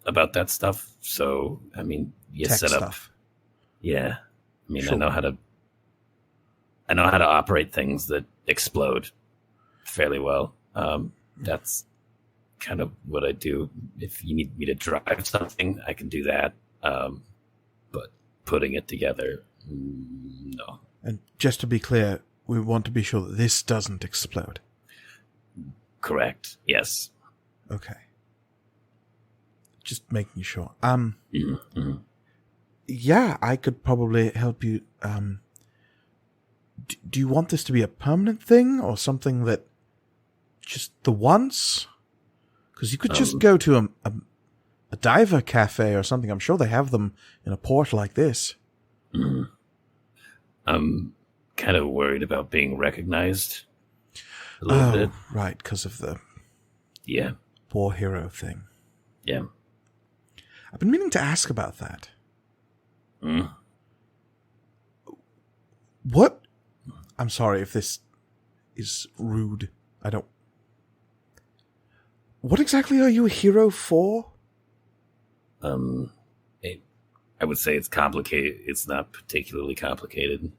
about that stuff, so I mean, you Tech set up stuff. Yeah. I mean, Sure. I know how to operate things that explode fairly well. That's kind of what I do. If you need me to drive something, I can do that. But putting it together, no. And just to be clear, we want to be sure that this doesn't explode. Correct. Yes. Okay. Just making sure. Mm-hmm. Yeah, I could probably help you. Do you want this to be a permanent thing or something that just the once? Because you could just go to a diver cafe or something. I'm sure they have them in a port like this. Mm-hmm. I'm kind of worried about being recognized a little bit. Right, because of the Yeah. war hero thing. Yeah. I've been meaning to ask about that. Mm. What? I'm sorry if this is rude. What exactly are you a hero for? I would say it's complicated. It's not particularly complicated.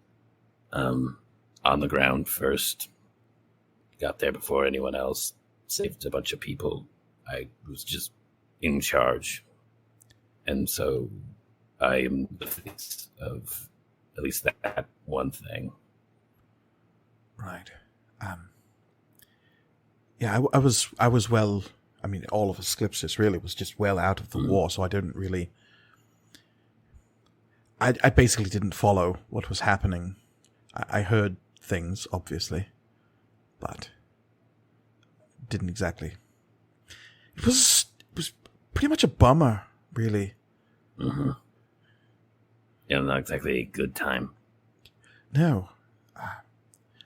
On the ground first. Got there before anyone else. Saved a bunch of people. I was just in charge. And so I am the face of at least that one thing. Right. Yeah, I was well... I mean, all of Asclipsis really was just well out of the war, so I didn't really... I basically didn't follow what was happening. I heard things, obviously, but didn't exactly. It was pretty much a bummer, really. Mm-hmm. Yeah, not exactly a good time. No. I'm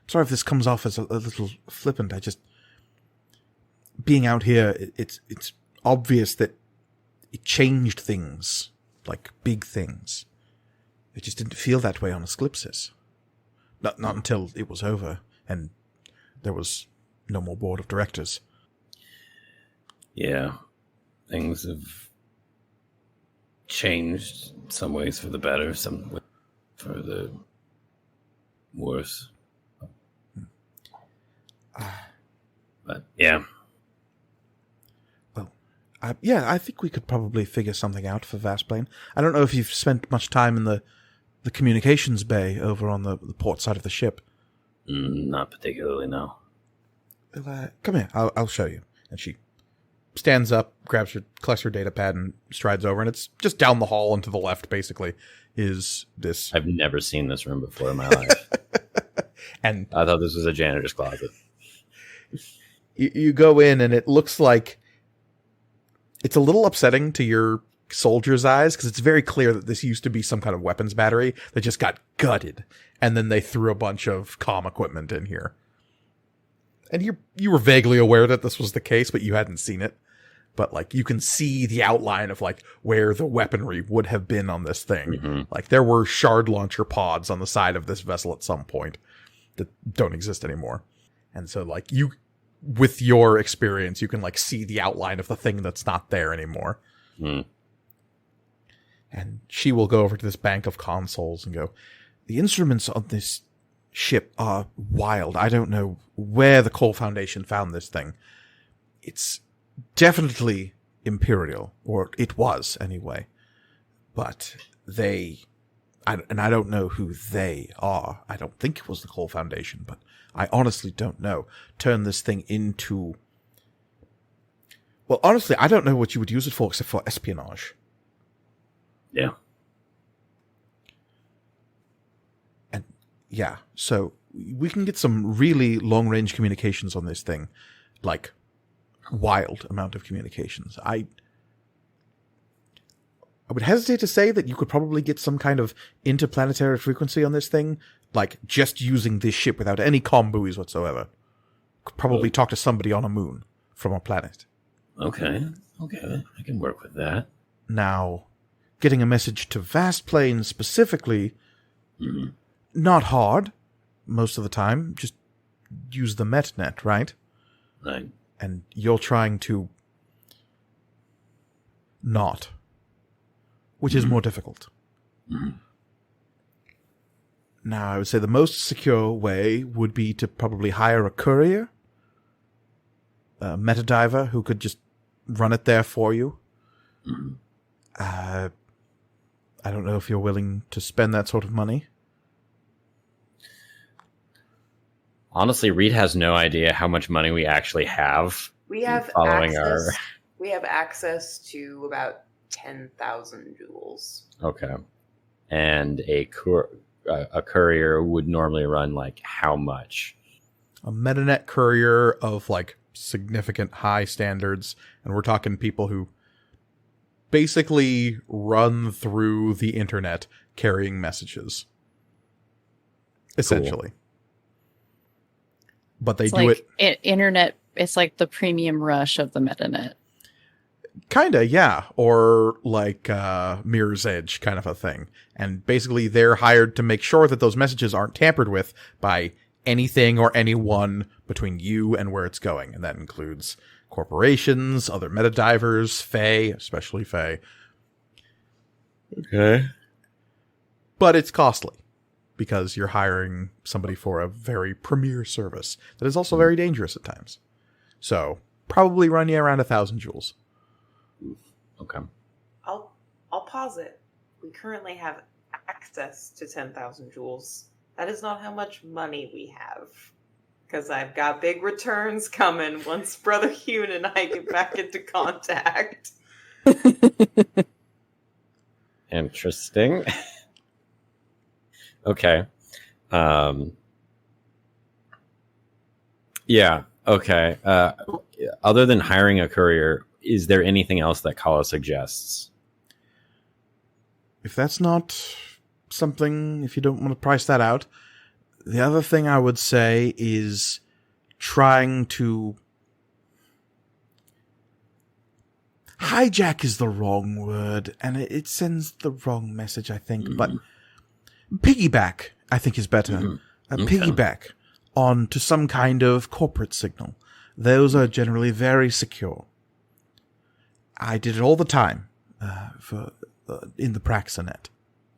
sorry if this comes off as a little flippant. Being out here, it's obvious that it changed things, like big things. It just didn't feel that way on Asclipsis. Not until it was over, and there was no more board of directors. Yeah, things have changed in some ways for the better, some for the worse. But yeah. Well, I think we could probably figure something out for Vastplane. I don't know if you've spent much time in the communications bay over on the port side of the ship. Not particularly, no. Well, come here, I'll show you. And she stands up, collects her data pad, and strides over. And it's just down the hall and to the left, basically, is this. I've never seen this room before in my life. And I thought this was a janitor's closet. You go in, and it looks like it's a little upsetting to your soldier's eyes, because it's very clear that this used to be some kind of weapons battery that just got gutted, and then they threw a bunch of comm equipment in here. And you were vaguely aware that this was the case, but you hadn't seen it. But like you can see the outline of like where the weaponry would have been on this thing. Mm-hmm. Like there were shard launcher pods on the side of this vessel at some point that don't exist anymore. And so like you, with your experience, you can like see the outline of the thing that's not there anymore. Mm. And she will go over to this bank of consoles and go, the instruments on this ship are wild. I don't know where the Coal Foundation found this thing. It's definitely Imperial, or it was anyway. But I don't know who they are. I don't think it was the Coal Foundation, but I honestly don't know. Turn this thing into... Well, honestly, I don't know what you would use it for except for espionage. Yeah. And yeah, so we can get some really long-range communications on this thing. Like, wild amount of communications. I would hesitate to say that you could probably get some kind of interplanetary frequency on this thing, like just using this ship without any comm buoys whatsoever. Could probably talk to somebody on a moon from a planet. Okay, I can work with that. Now, getting a message to Vastplane specifically, not hard most of the time. Just use the MetNet, right? Right. And you're trying to not, which is more difficult. Mm-hmm. Now, I would say the most secure way would be to probably hire a courier, a metadiver who could just run it there for you. Mm-hmm. I don't know if you're willing to spend that sort of money. Honestly, Reed has no idea how much money we actually have. We have following access. We have access to about 10,000 jewels. Okay. And a courier would normally run like how much? A metanet courier of like significant high standards, and we're talking people who basically run through the internet carrying messages. Essentially. Cool. But they do like it internet. It's like the premium rush of the metanet. Kinda, yeah. Or like Mirror's Edge kind of a thing. And basically they're hired to make sure that those messages aren't tampered with by anything or anyone between you and where it's going. And that includes corporations, other metadivers, Fae, especially Fae. Okay. But it's costly because you're hiring somebody for a very premier service that is also very dangerous at times. So probably run you around 1,000 joules. Okay. I'll pause it. We currently have access to 10,000 joules. That is not how much money we have. Because I've got big returns coming once Brother Hune and I get back into contact. Interesting. Okay. Yeah. Okay. Other than hiring a courier, is there anything else that Kala suggests? If that's not something, if you don't want to price that out, the other thing I would say is trying to hijack is the wrong word, and it sends the wrong message, I think, but piggyback, I think, is better. Piggyback onto some kind of corporate signal. Those are generally very secure. I did it all the time in the Praxanet.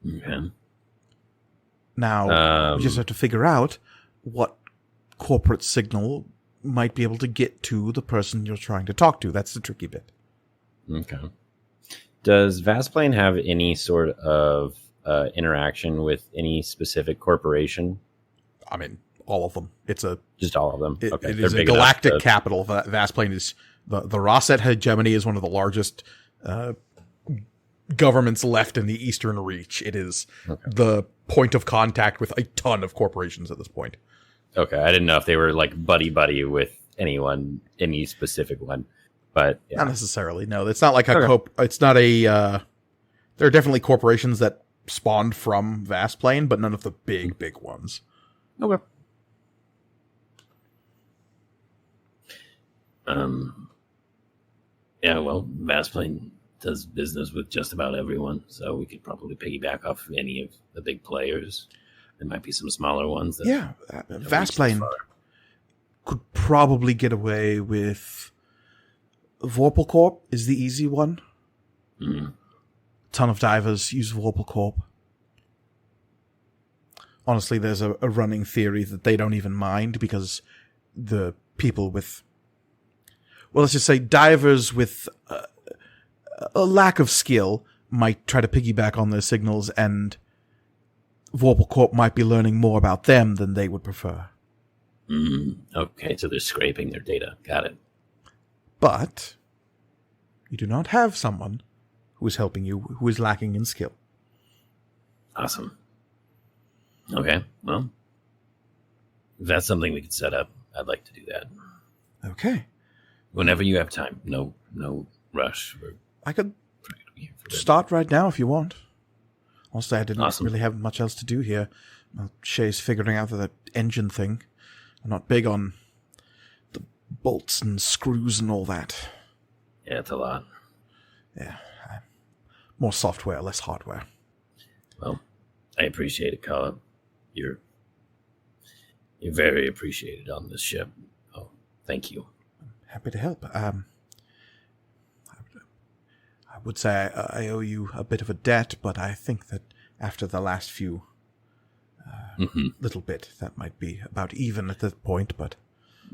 Okay. Now, we just have to figure out what corporate signal might be able to get to the person you're trying to talk to. That's the tricky bit. Okay. Does Vasplane have any sort of interaction with any specific corporation? I mean, all of them. It's just all of them. Okay. It is a galactic capital. Vasplane is the Rosset hegemony is one of the largest governments left in the Eastern Reach. It is the point of contact with a ton of corporations at this point. Okay, I didn't know if they were like buddy with anyone, any specific one, but yeah. Not necessarily. No, it's not like it's not a. There are definitely corporations that spawned from Vasplane, but none of the big ones. Okay. Yeah, well, Vasplane does business with just about everyone, so we could probably piggyback off any of the big players. There might be some smaller ones. Vasplane could probably get away with Vorpal Corp is the easy one. Ton of divers use Vorpal Corp. Honestly, there's a running theory that they don't even mind because the people with, well, let's just say divers with a lack of skill might try to piggyback on their signals, and Vorpal Corp might be learning more about them than they would prefer. Okay, so they're scraping their data. Got it. But you do not have someone who is helping you who is lacking in skill. Awesome. Okay, well, if that's something we could set up, I'd like to do that. Okay. Whenever you have time. No rush. I could start right now if you want. Honestly, I didn't really have much else to do here. Well, Shay's figuring out the engine thing. I'm not big on the bolts and screws and all that. Yeah, it's a lot. Yeah. More software, less hardware. Well, I appreciate it, Kala. You're very appreciated on this ship. Oh, thank you. I'm happy to help. I would say I owe you a bit of a debt, but I think that after the last few little bit, that might be about even at this point, but...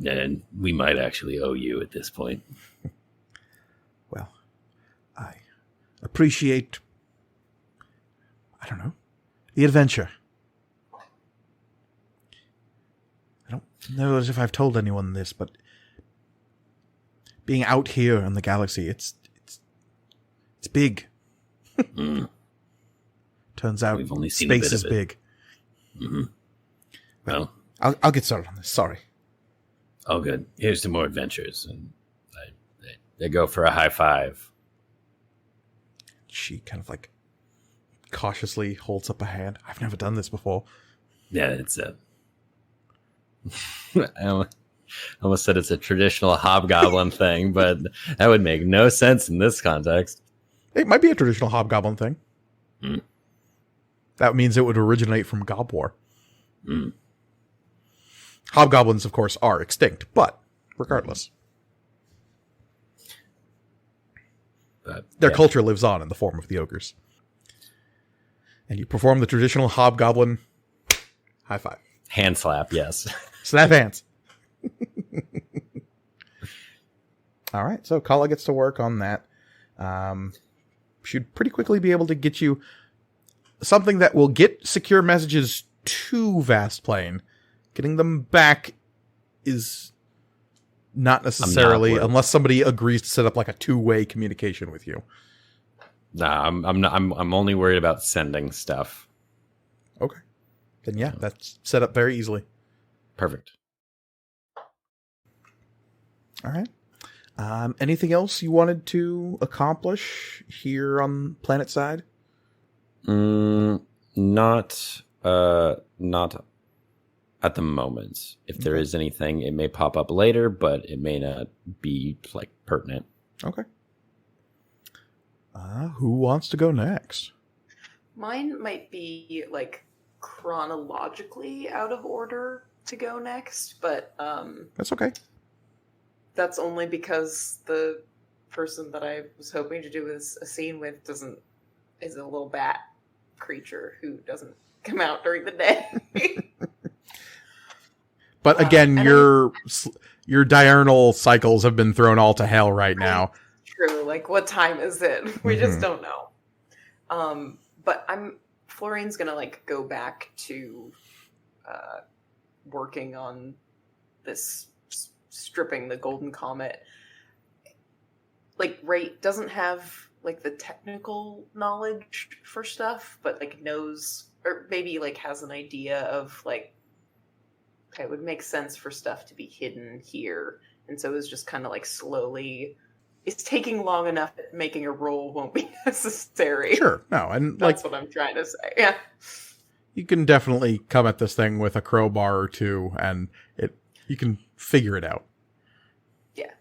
And we might actually owe you at this point. Well, I appreciate, I don't know, the adventure. I don't know as if I've told anyone this, but being out here in the galaxy, it's big. Turns out We've only seen space is big. Well, I'll get started on this. Sorry. Oh, good. Here's to more adventures. And They go for a high five. She kind of like cautiously holds up a hand. I've never done this before. yeah, it's almost said it's a traditional hobgoblin thing, but that would make no sense in this context. It might be a traditional hobgoblin thing. Hmm. That means it would originate from Gob War. Hmm. Hobgoblins, of course, are extinct, but regardless, But, their yeah. culture lives on in the form of the ogres. And you perform the traditional hobgoblin high five. Hand slap, yes. Snap hands. All right, so Kala gets to work on that. Should pretty quickly be able to get you something that will get secure messages to Vast Plane. Getting them back is not necessarily, worried. unless somebody agrees to set up like a two-way communication with you. Nah, I'm only worried about sending stuff. Okay. Then yeah, that's set up very easily. Perfect. All right. Anything else you wanted to accomplish here on planet side? Not at the moment. If there is anything, it may pop up later, but it may not be like pertinent. Okay. Who wants to go next? Mine might be like chronologically out of order to go next, but That's okay. that's only because the person that I was hoping to do a scene with is a little bat creature who doesn't come out during the day. But again, and your diurnal cycles have been thrown all to hell right now. True. Like, what time is it? We just don't know. But Florian's gonna like go back to working on this stripping the Golden Comet. Like, Ray doesn't have like the technical knowledge for stuff, but like knows, or maybe like has an idea of like, okay, it would make sense for stuff to be hidden here. And so it's just kind of like slowly, it's taking long enough that making a roll won't be necessary. Sure. No, and That's what I'm trying to say. Yeah. you can definitely come at this thing with a crowbar or two, and you can figure it out. Yeah.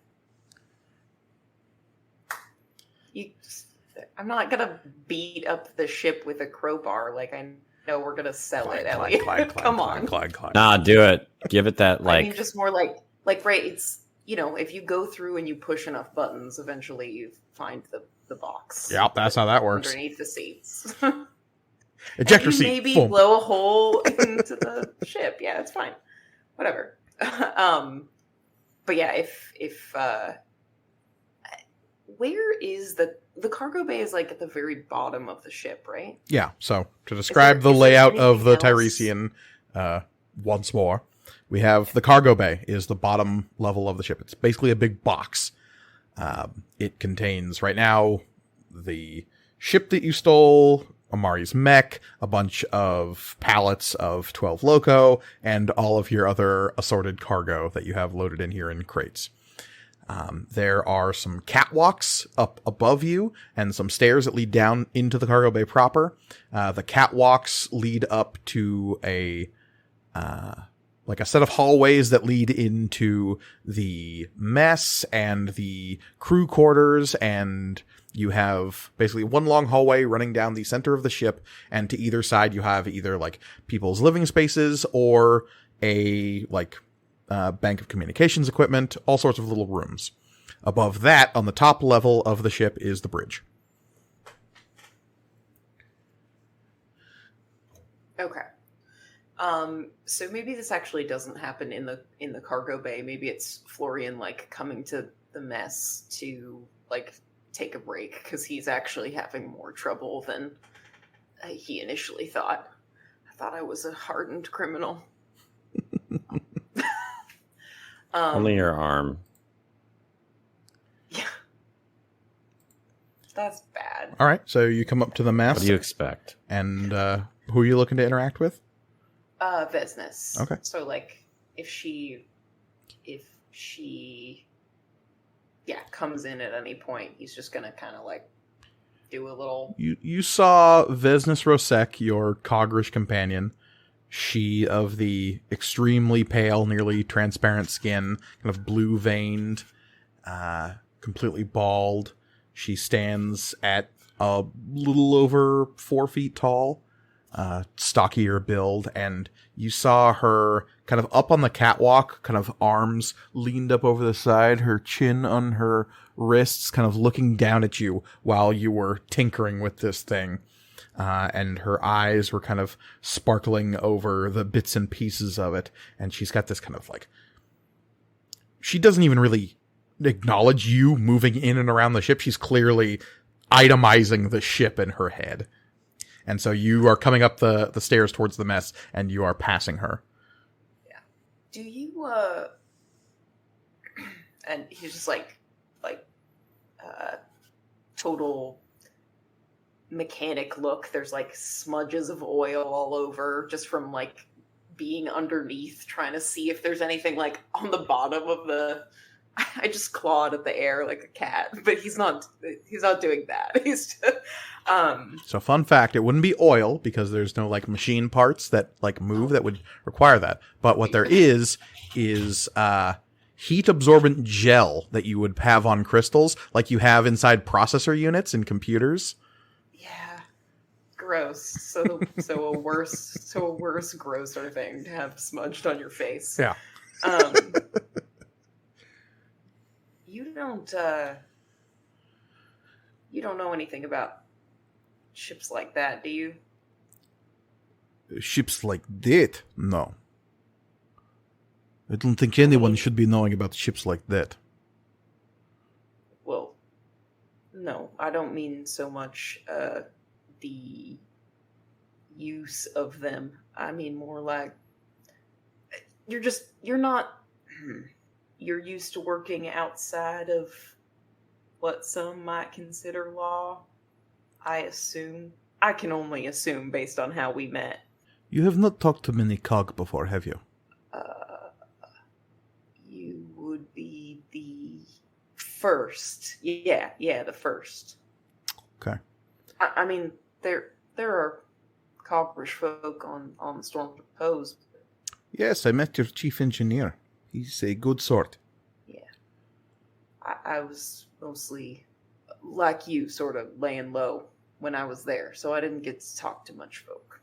I'm not gonna beat up the ship with a crowbar. Like, I know we're gonna sell it, Elliot. Come on. Nah, do it. Give it that I mean, just more like right. It's, if you go through and you push enough buttons, eventually you find the box. Yep, that's how that works. Underneath the seats. Ejector and you seat. maybe Boom. blow a hole into the ship. Yeah, it's fine. Whatever. But yeah, if where is the cargo bay is like at the very bottom of the ship, right? Yeah, so to describe Is the there layout of the anything else? Tiresian once more, we have the cargo bay is the bottom level of the ship. It's basically a big box. It contains, right now, the ship that you stole, Amari's mech, a bunch of pallets of 12 Loco, and all of your other assorted cargo that you have loaded in here in crates. There are some catwalks up above you and some stairs that lead down into the cargo bay proper. The catwalks lead up to a set of hallways that lead into the mess and the crew quarters, and you have basically one long hallway running down the center of the ship, and to either side you have either like people's living spaces or a bank of communications equipment, all sorts of little rooms. Above that, on the top level of the ship, is the bridge. Okay. So maybe this actually doesn't happen in the cargo bay. Maybe it's Florian coming to the mess to take a break because he's actually having more trouble than he initially thought. I thought I was a hardened criminal. only your arm. Yeah. That's bad. All right, so you come up to the mess. What do you expect? And who are you looking to interact with? Vesness. Okay. So if she comes in at any point, he's just gonna kind of do a little. You saw Vesness Rosek, your Cogrish companion. She of the extremely pale, nearly transparent skin, kind of blue-veined, completely bald. She stands at a little over 4 feet tall, stockier build, and you saw her kind of up on the catwalk, kind of arms leaned up over the side, her chin on her wrists, kind of looking down at you while you were tinkering with this thing. And her eyes were kind of sparkling over the bits and pieces of it. And she's got this kind of like... She doesn't even really acknowledge you moving in and around the ship. She's clearly itemizing the ship in her head. And so you are coming up the stairs towards the mess, and you are passing her. Yeah. Do you, and he's just like, total mechanic look. There's like smudges of oil all over just from like being underneath, trying to see if there's anything like on the bottom of the... I just clawed at the air like a cat, but he's not doing that. He's So fun fact, it wouldn't be oil because there's no like machine parts that like move that would require that. But what there is heat absorbent gel that you would have on crystals like you have inside processor units in computers. Yeah. Gross. So a worse, grosser thing to have smudged on your face. Yeah. You don't know anything about ships like that, do you? Ships like that? No. I don't think anyone should be knowing about ships like that. Well, no, I don't mean so much the use of them. I mean more like you're used to working outside of what some might consider law, I assume. I can only assume based on how we met. You have not talked to many cog before, have you? You would be the first. Yeah, the first. Okay. I mean, there are coggerish folk on the Storm Pose. Yes, I met your chief engineer. He's a good sort. Yeah. I was mostly, like you, sort of laying low when I was there, so I didn't get to talk to much folk.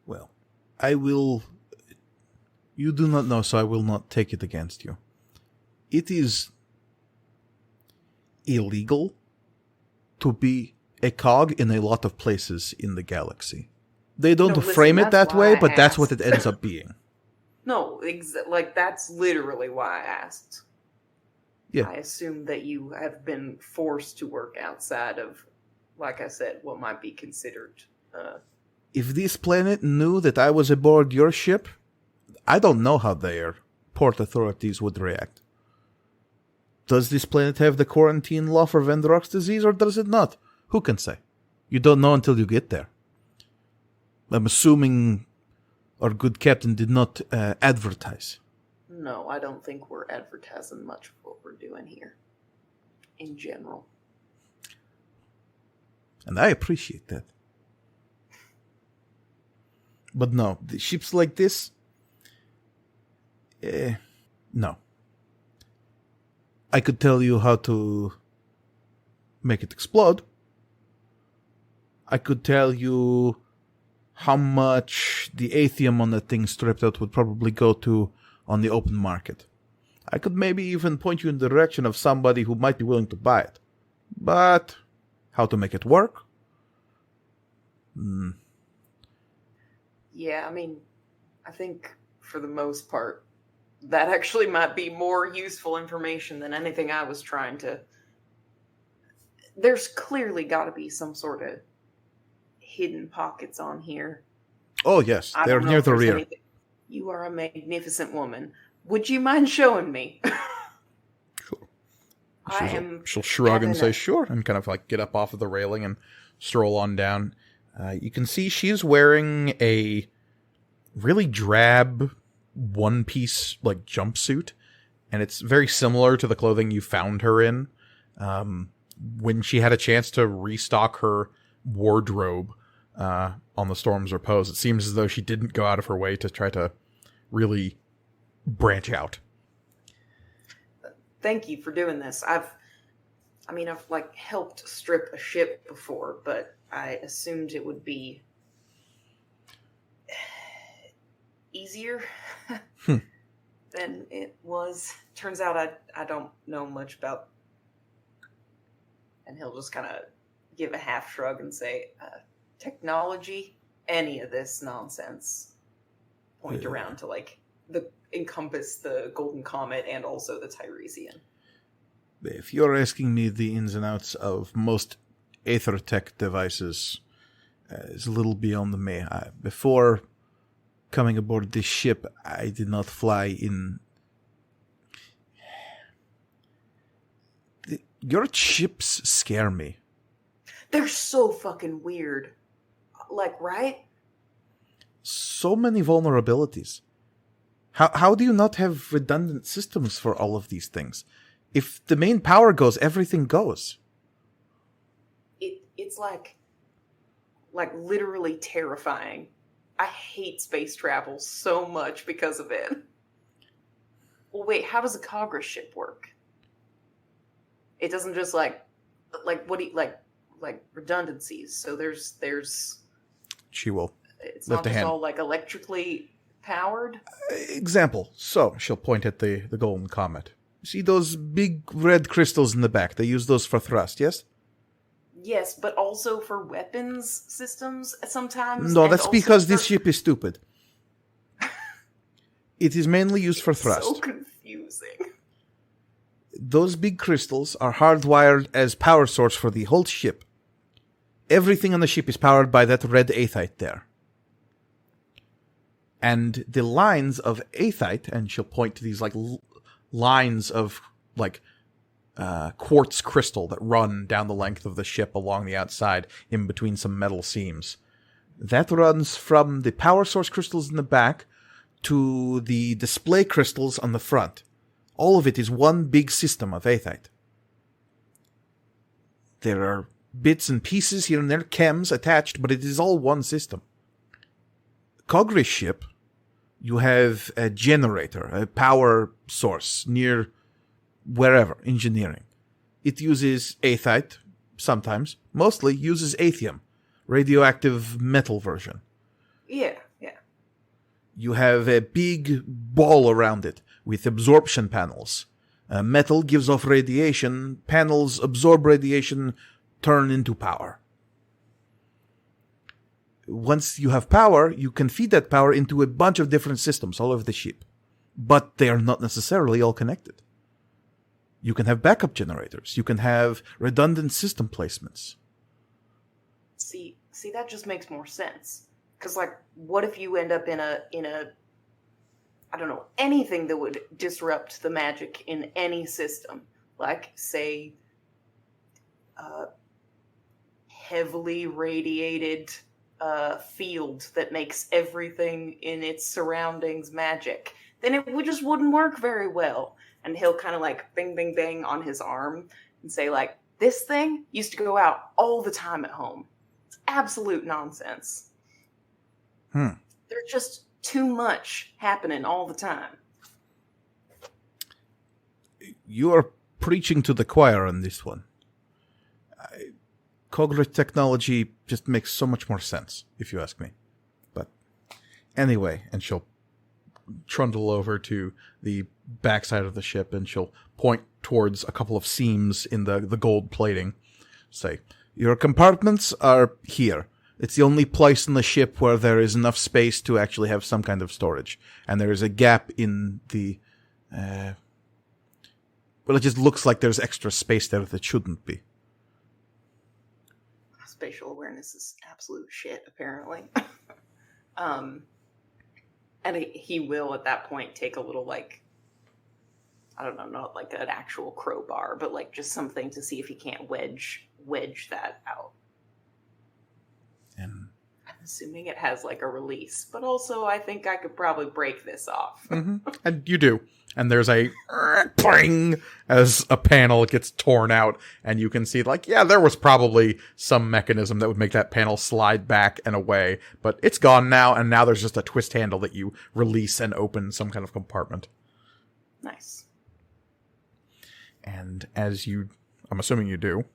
Well, I will... You do not know, so I will not take it against you. It is illegal to be a cog in a lot of places in the galaxy. They don't frame it that way, but that's what it ends up being. No, that's literally why I asked. Yeah. I assume that you have been forced to work outside of, like I said, what might be considered... If this planet knew that I was aboard your ship, I don't know how their port authorities would react. Does this planet have the quarantine law for Vendrock's disease, or does it not? Who can say? You don't know until you get there. I'm assuming our good captain did not advertise. No, I don't think we're advertising much of what we're doing here. In general. And I appreciate that. But no, the ships like this... no. I could tell you how to make it explode. I could tell you how much the aethium on that thing stripped out would probably go to on the open market. I could maybe even point you in the direction of somebody who might be willing to buy it. But how to make it work? Yeah, I mean, I think for the most part, that actually might be more useful information than anything I was trying to... There's clearly got to be some sort of hidden pockets on here. Oh, yes. They're near the rear. Anything. You are a magnificent woman. Would you mind showing me? Sure. She'll shrug and say, sure, and kind of like get up off of the railing and stroll on down. You can see she's wearing a really drab one-piece like jumpsuit, and it's very similar to the clothing you found her in when she had a chance to restock her wardrobe. on the Storm's Repose. It seems as though she didn't go out of her way to try to really branch out. Thank you for doing this. I've like helped strip a ship before, but I assumed it would be easier than it was. Turns out I don't know much about. And he'll just kind of give a half shrug and say, technology, any of this nonsense. Point around to like encompass the Golden Comet and also the Tiresian. If you're asking me the ins and outs of most aether tech devices, it's a little beyond me. Before coming aboard this ship, I did not fly in. Your ships scare me. They're so fucking weird. Like, right? So many vulnerabilities. How do you not have redundant systems for all of these things? If the main power goes, everything goes. It's like literally terrifying. I hate space travel so much because of it. Well, wait, how does a Congress ship work? It doesn't just like what do you like redundancies. So there's She will it's lift not a just hand. all like electrically powered. Example. So she'll point at the Golden Comet. See those big red crystals in the back? They use those for thrust, yes? Yes, but also for weapons systems sometimes. No, and that's also because this for- ship is stupid. It is mainly used for thrust. So confusing. Those big crystals are hardwired as power source for the whole ship. Everything on the ship is powered by that red aethite there. And the lines of aethite, and she'll point to these like lines of like quartz crystal that run down the length of the ship along the outside in between some metal seams. That runs from the power source crystals in the back to the display crystals on the front. All of it is one big system of aethite. There are bits and pieces here and there, chems attached, but it is all one system. Cogris ship, you have a generator, a power source near wherever, engineering. It uses aethite, sometimes, mostly uses aethium, radioactive metal version. Yeah. You have a big ball around it with absorption panels. Metal gives off radiation, panels absorb radiation, turn into power. Once you have power, you can feed that power into a bunch of different systems all over the ship. But they are not necessarily all connected. You can have backup generators. You can have redundant system placements. See, that just makes more sense. Because, like, what if you end up in a I don't know, anything that would disrupt the magic in any system? Like, say, heavily radiated field that makes everything in its surroundings magic. Then it just wouldn't work very well. And he'll kind of, like, bing, bing, bang on his arm and say, like, this thing used to go out all the time at home. It's absolute nonsense. There's just too much happening all the time. You are preaching to the choir on this one. Cogrit technology just makes so much more sense, if you ask me. But anyway, and she'll trundle over to the backside of the ship and she'll point towards a couple of seams in the gold plating. Say, your compartments are here. It's the only place in the ship where there is enough space to actually have some kind of storage. And there is a gap in the... well, it just looks like there's extra space there that shouldn't be. Spatial awareness is absolute shit, apparently. And he will, at that point, take a little, like... I don't know, not like an actual crowbar, but like just something to see if he can't wedge that out. And assuming it has like a release, but also I think I could probably break this off. And you do. And there's a pling as a panel gets torn out, and you can see, like, yeah, there was probably some mechanism that would make that panel slide back and away, but it's gone now, and now there's just a twist handle that you release and open some kind of compartment. Nice. And as you, I'm assuming you do,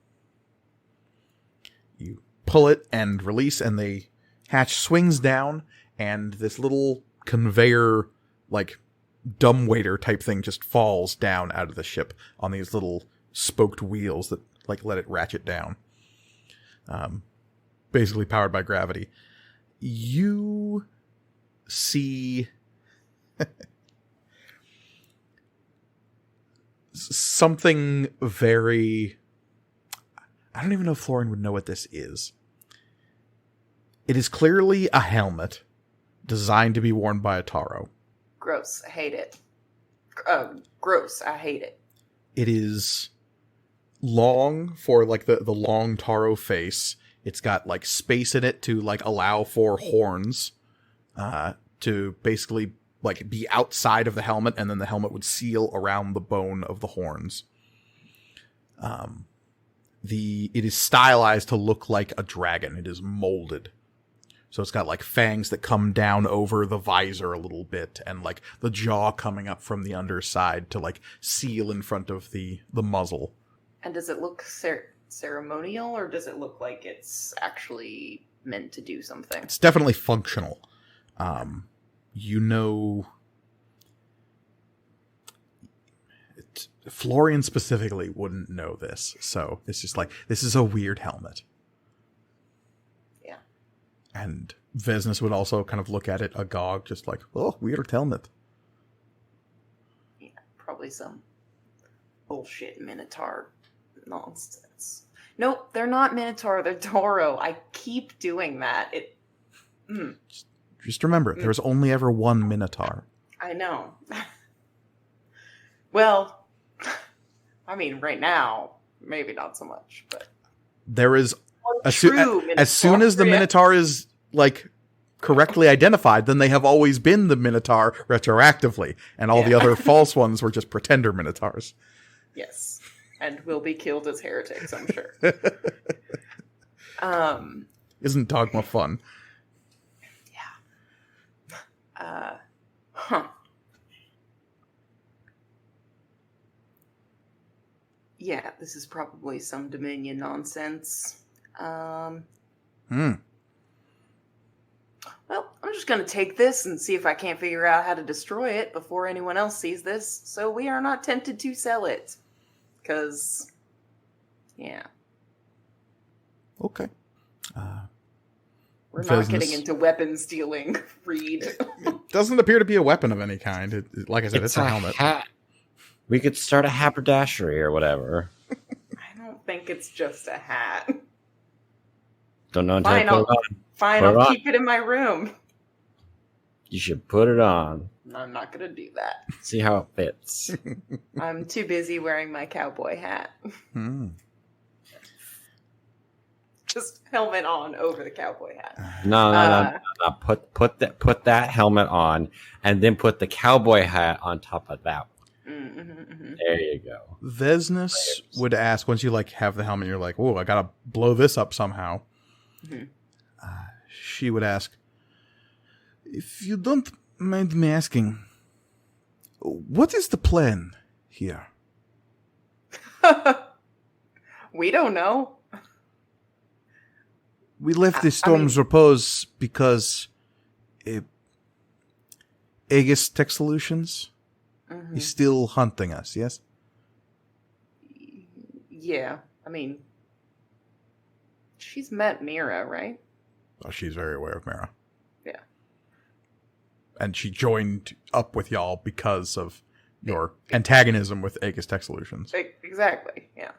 you pull it and release, and the hatch swings down, and this little conveyor, like, dumbwaiter type thing just falls down out of the ship on these little spoked wheels that, like, let it ratchet down. Basically powered by gravity. You see something very... I don't even know if Florian would know what this is. It is clearly a helmet designed to be worn by a Taro. Gross. I hate it. Gross. I hate it. It is long for, like, the long Taro face. It's got, like, space in it to, like, allow for horns to basically, like, be outside of the helmet, and then the helmet would seal around the bone of the horns. It is stylized to look like a dragon. It is molded. So it's got, like, fangs that come down over the visor a little bit, and, like, the jaw coming up from the underside to, like, seal in front of the muzzle. And does it look ceremonial, or does it look like it's actually meant to do something? It's definitely functional. You know... Florian specifically wouldn't know this, so it's just like, this is a weird helmet. Yeah. And Vesnes would also kind of look at it agog, just like, oh, weird helmet. Yeah, probably some bullshit Minotaur nonsense. Nope, they're not Minotaur, they're Toro. I keep doing that. Just remember, there was only ever one Minotaur. I know. Well... I mean, right now, maybe not so much, but there is as soon as the Minotaur is, like, correctly identified, then they have always been the Minotaur retroactively, and all the other false ones were just pretender Minotaurs. Yes, and will be killed as heretics, I'm sure. Isn't dogma fun? Yeah. Yeah, this is probably some Dominion nonsense. Well, I'm just going to take this and see if I can't figure out how to destroy it before anyone else sees this, so we are not tempted to sell it. Because, yeah. Okay. We're not getting into weapon stealing, Reed. It doesn't appear to be a weapon of any kind. Like I said, it's a helmet. We could start a haberdashery or whatever. I don't think it's just a hat. Don't know until I put it on. Fine, I'll keep it in my room. You should put it on. I'm not going to do that. See how it fits. I'm too busy wearing my cowboy hat. Just helmet on over the cowboy hat. No. Put that helmet on, and then put the cowboy hat on top of that. There you go. Vesnes would ask, once you, like, have the helmet, you're like, oh, I gotta blow this up somehow. She would ask, if you don't mind me asking, what is the plan here? We don't know. We left the Storm's Repose because Aegis Tech Solutions is still hunting us, yes? Yeah, I mean, she's met Mira, right? Oh, she's very aware of Mira. Yeah. And she joined up with y'all because of your antagonism with Aegis Tech Solutions. Exactly, yeah.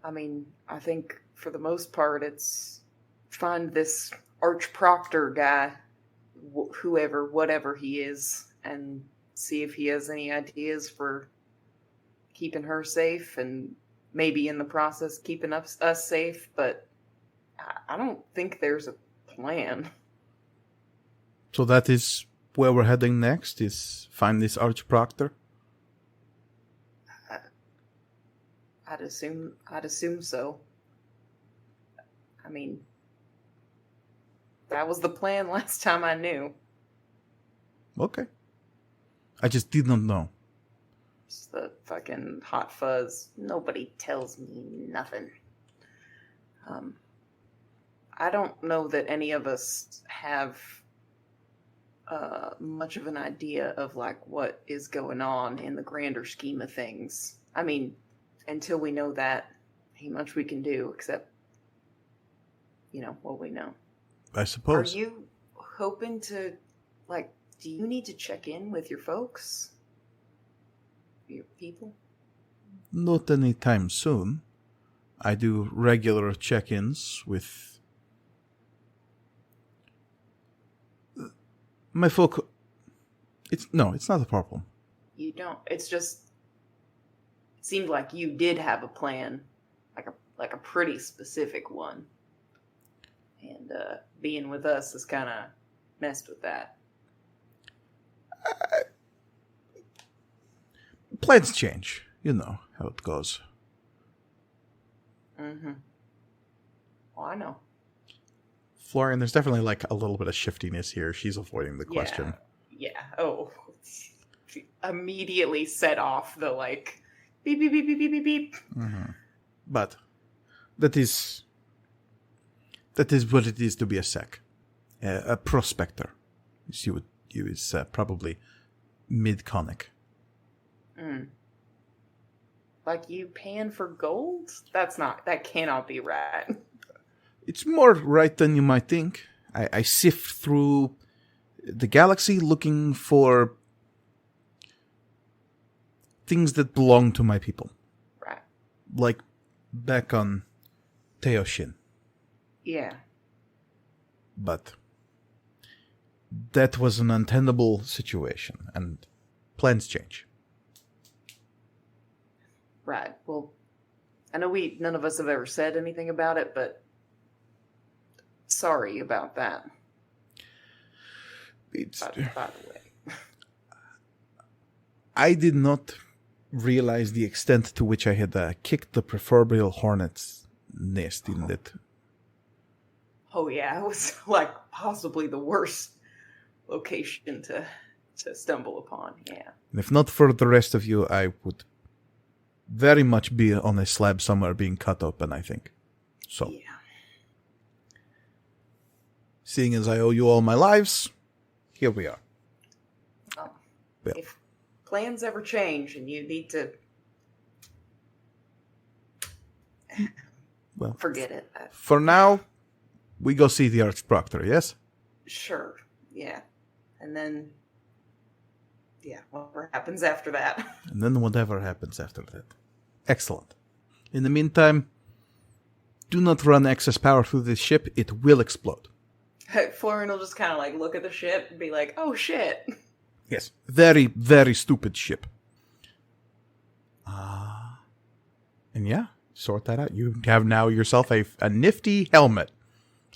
I mean, I think for the most part it's find this Arch Proctor guy, whatever he is, and see if he has any ideas for keeping her safe and maybe in the process keeping us safe, but I don't think there's a plan. So that is where we're heading next, is find this Archproctor? I'd assume so. I mean, that was the plan last time I knew. Okay. I just did not know. Just the fucking hot fuzz. Nobody tells me nothing. I don't know that any of us have much of an idea of like what is going on in the grander scheme of things. I mean, until we know that, ain't much we can do except, what we know. I suppose. Are you hoping to, like, do you need to check in with your folks? Your people? Not anytime soon. I do regular check-ins with my folk. It's not a problem. You don't. It's just, it seemed like you did have a plan, like a pretty specific one. And being with us has kind of messed with that. Plans change. You know how it goes. Mm-hmm. Well, I know. Florian, there's definitely like a little bit of shiftiness here. She's avoiding the question. Yeah. Oh. Immediately set off the like beep beep beep beep beep beep beep. Mm-hmm. But that is what it is to be a sec. A prospector. She would use probably mid-conic. Like you pan for gold? That cannot be right. It's more right than you might think. I sift through the galaxy looking for things that belong to my people. Right. Like back on Teoshin. Yeah. But that was an untenable situation, and plans change. Right. Well, I know none of us have ever said anything about it, but sorry about that. It's by the way. I did not realize the extent to which I had kicked the proverbial hornet's nest in that. Oh yeah, it was like possibly the worst location to stumble upon. Yeah. And if not for the rest of you, I would very much be on a slab somewhere being cut open, I think. So, Yeah. Seeing as I owe you all my lives, here we are. Well, Yeah. if plans ever change and you need to forget it. For now, we go see the Archproctor, yes? Sure. Yeah. And then whatever happens after that. And then whatever happens after that. Excellent. In the meantime, do not run excess power through this ship. It will explode. Florian will just kind of like look at the ship and be like, oh shit. Yes. Very, very stupid ship. And yeah, sort that out. You have now yourself a nifty helmet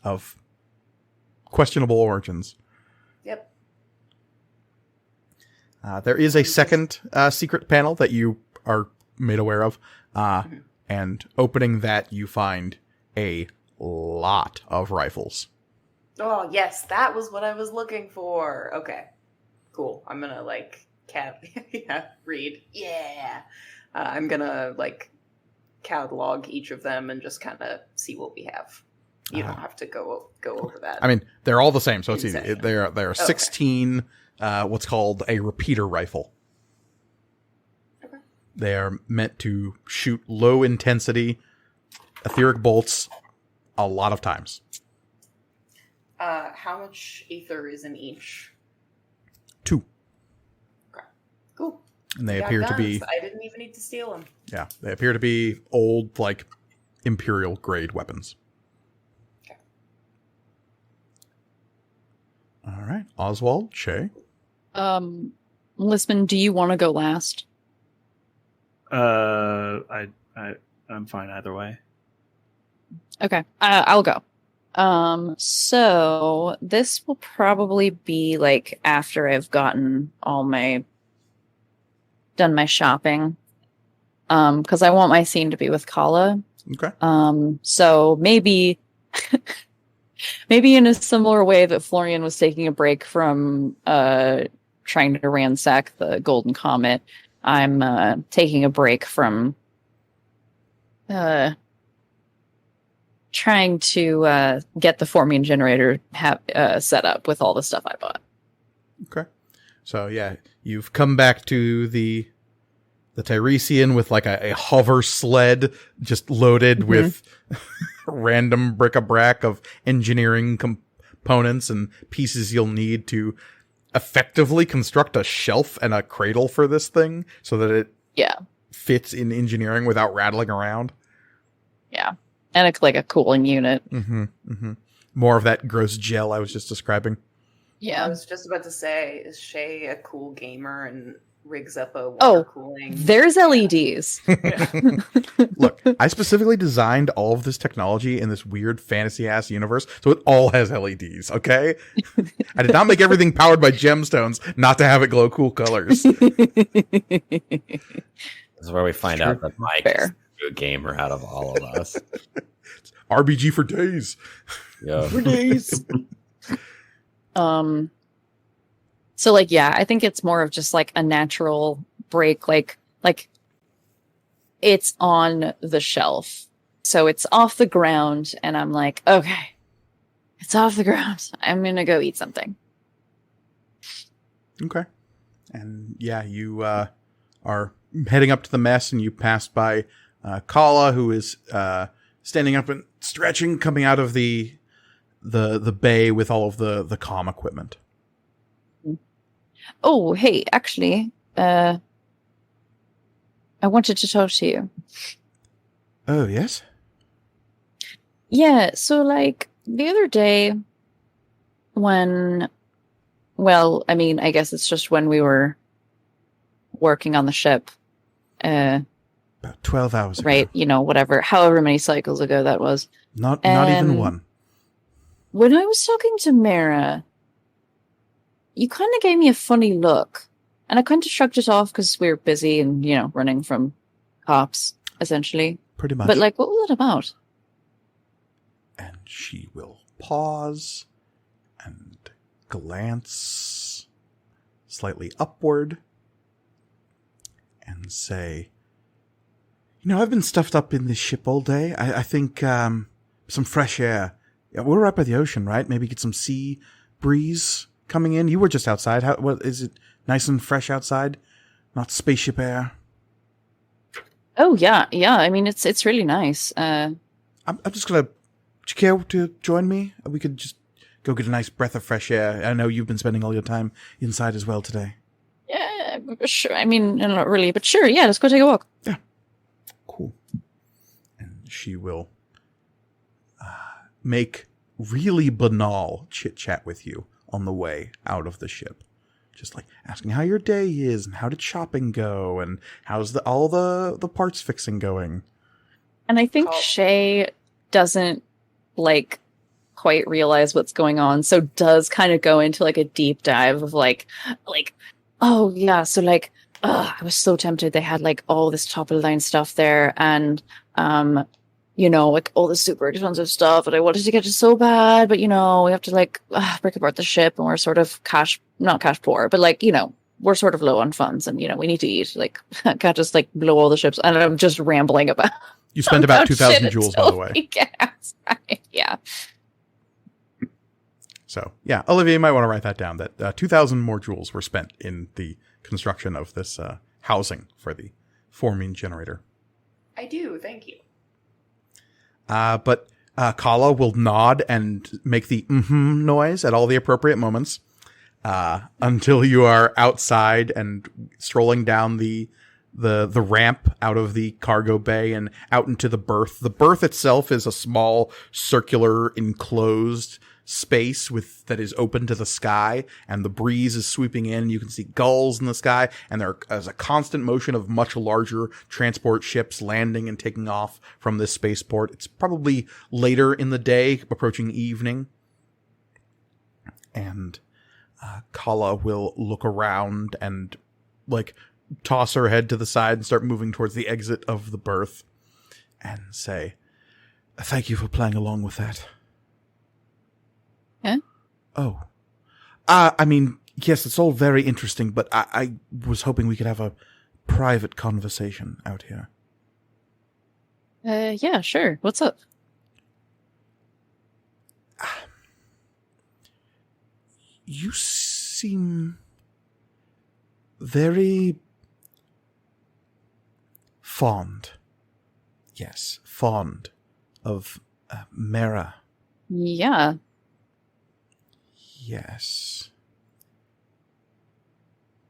of questionable origins. Yep. There is a second secret panel that you are made aware of. And opening that, you find a lot of rifles. Oh, yes, that was what I was looking for. Okay, cool. I'm gonna, read. Yeah. I'm gonna, catalog each of them and just kind of see what we have. You don't have to go over that. I mean, they're all the same, so it's easy. Insane. There are 16 what's called a repeater rifle. Okay. They are meant to shoot low-intensity etheric bolts a lot of times. How much ether is in each? 2. Okay. Cool. And they Got appear to guns. be... I didn't even need to steal them. Yeah, they appear to be old, Imperial-grade weapons. Okay. All right. Oswald, Shay. Lisbon, do you want to go last? I'm fine either way. Okay, I'll go. So this will probably be like after I've done my shopping. Because I want my scene to be with Kala. Okay. So maybe in a similar way that Florian was taking a break from trying to ransack the Golden Comet, I'm taking a break from trying to get the forming generator set up with all the stuff I bought. Okay. So yeah, you've come back to the Tiresian with like a hover sled just loaded with random bric-a-brac of engineering components and pieces you'll need to effectively construct a shelf and a cradle for this thing so that it fits in engineering without rattling around. Yeah. And it's like a cooling unit. More of that gross gel I was just describing. Yeah. I was just about to say, is Shay a cool gamer and rigs up a water cooling? There's LEDs. Look, I specifically designed all of this technology in this weird fantasy-ass universe, so it all has LEDs, okay? I did not make everything powered by gemstones not to have it glow cool colors. This is where we find out that Mike is a good gamer out of all of us. It's RBG for days. Yeah. For days. So like, yeah, I think it's more of just like a natural break, like it's on the shelf. So it's off the ground and I'm like, okay, it's off the ground. I'm going to go eat something. Okay. And yeah, you are heading up to the mess and you pass by Kala, who is standing up and stretching, coming out of the bay with all of the comm equipment. Oh, hey, actually, I wanted to talk to you. Oh, yes? Yeah, so, like, the other day I guess it's just when we were working on the ship. About 12 hours ago. Right, however many cycles ago that was. Not even one. When I was talking to Mara, you kind of gave me a funny look. And I kind of shrugged it off because we were busy and, running from cops, essentially. Pretty much. But, like, what was it about? And she will pause and glance slightly upward and say, I've been stuffed up in this ship all day. I think some fresh air. Yeah, we're right by the ocean, right? Maybe get some sea breeze coming in. You were just outside. What is it? Nice and fresh outside, not spaceship air. Oh yeah. I mean, it's really nice. I'm just gonna. Would you care to join me? We could just go get a nice breath of fresh air. I know you've been spending all your time inside as well today. Yeah, sure. I mean, not really, but sure. Yeah, let's go take a walk. Yeah, cool. And she will make really banal chit chat with you on the way out of the ship. Just like asking how your day is and how did shopping go and how's all the parts fixing going. And I think Shay doesn't quite realize what's going on, so does kind of go into like a deep dive of like oh yeah, so I was so tempted. They had like all this top of the line stuff there and like all the super expensive stuff that I wanted to get to so bad, but we have to break apart the ship and we're sort of not cash poor, but we're sort of low on funds and we need to eat. I can't just blow all the ships. And I'm just rambling about. You spend about 2,000 joules, by the way. Yeah. So yeah, Olivia, you might want to write that down. That 2,000 more joules were spent in the construction of this housing for the forming generator. I do. Thank you. But Kala will nod and make the noise at all the appropriate moments until you are outside and strolling down the ramp out of the cargo bay and out into the berth. The berth itself is a small circular enclosed space that is open to the sky, and the breeze is sweeping in. You can see gulls in the sky, and there is a constant motion of much larger transport ships landing and taking off from this spaceport. It's probably later in the day, approaching evening, and Kala will look around and toss her head to the side and start moving towards the exit of the berth and say, "Thank you for playing along with that." Huh? Oh. I mean, yes, it's all very interesting, but I was hoping we could have a private conversation out here. Yeah, sure. What's up? You seem very fond. Yes, fond of Mera. Yeah. Yes.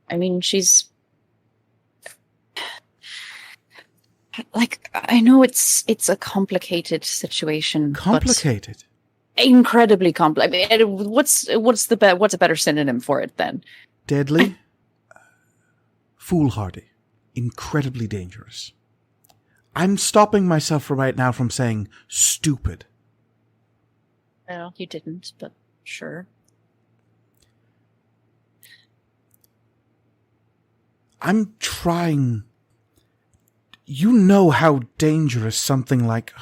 I mean, she's... I know it's a complicated situation. Complicated? Incredibly complicated. I mean, what's a better synonym for it then? Deadly? Foolhardy. Incredibly dangerous. I'm stopping myself right now from saying stupid. Well, you didn't, but sure. I'm trying... You know how dangerous something like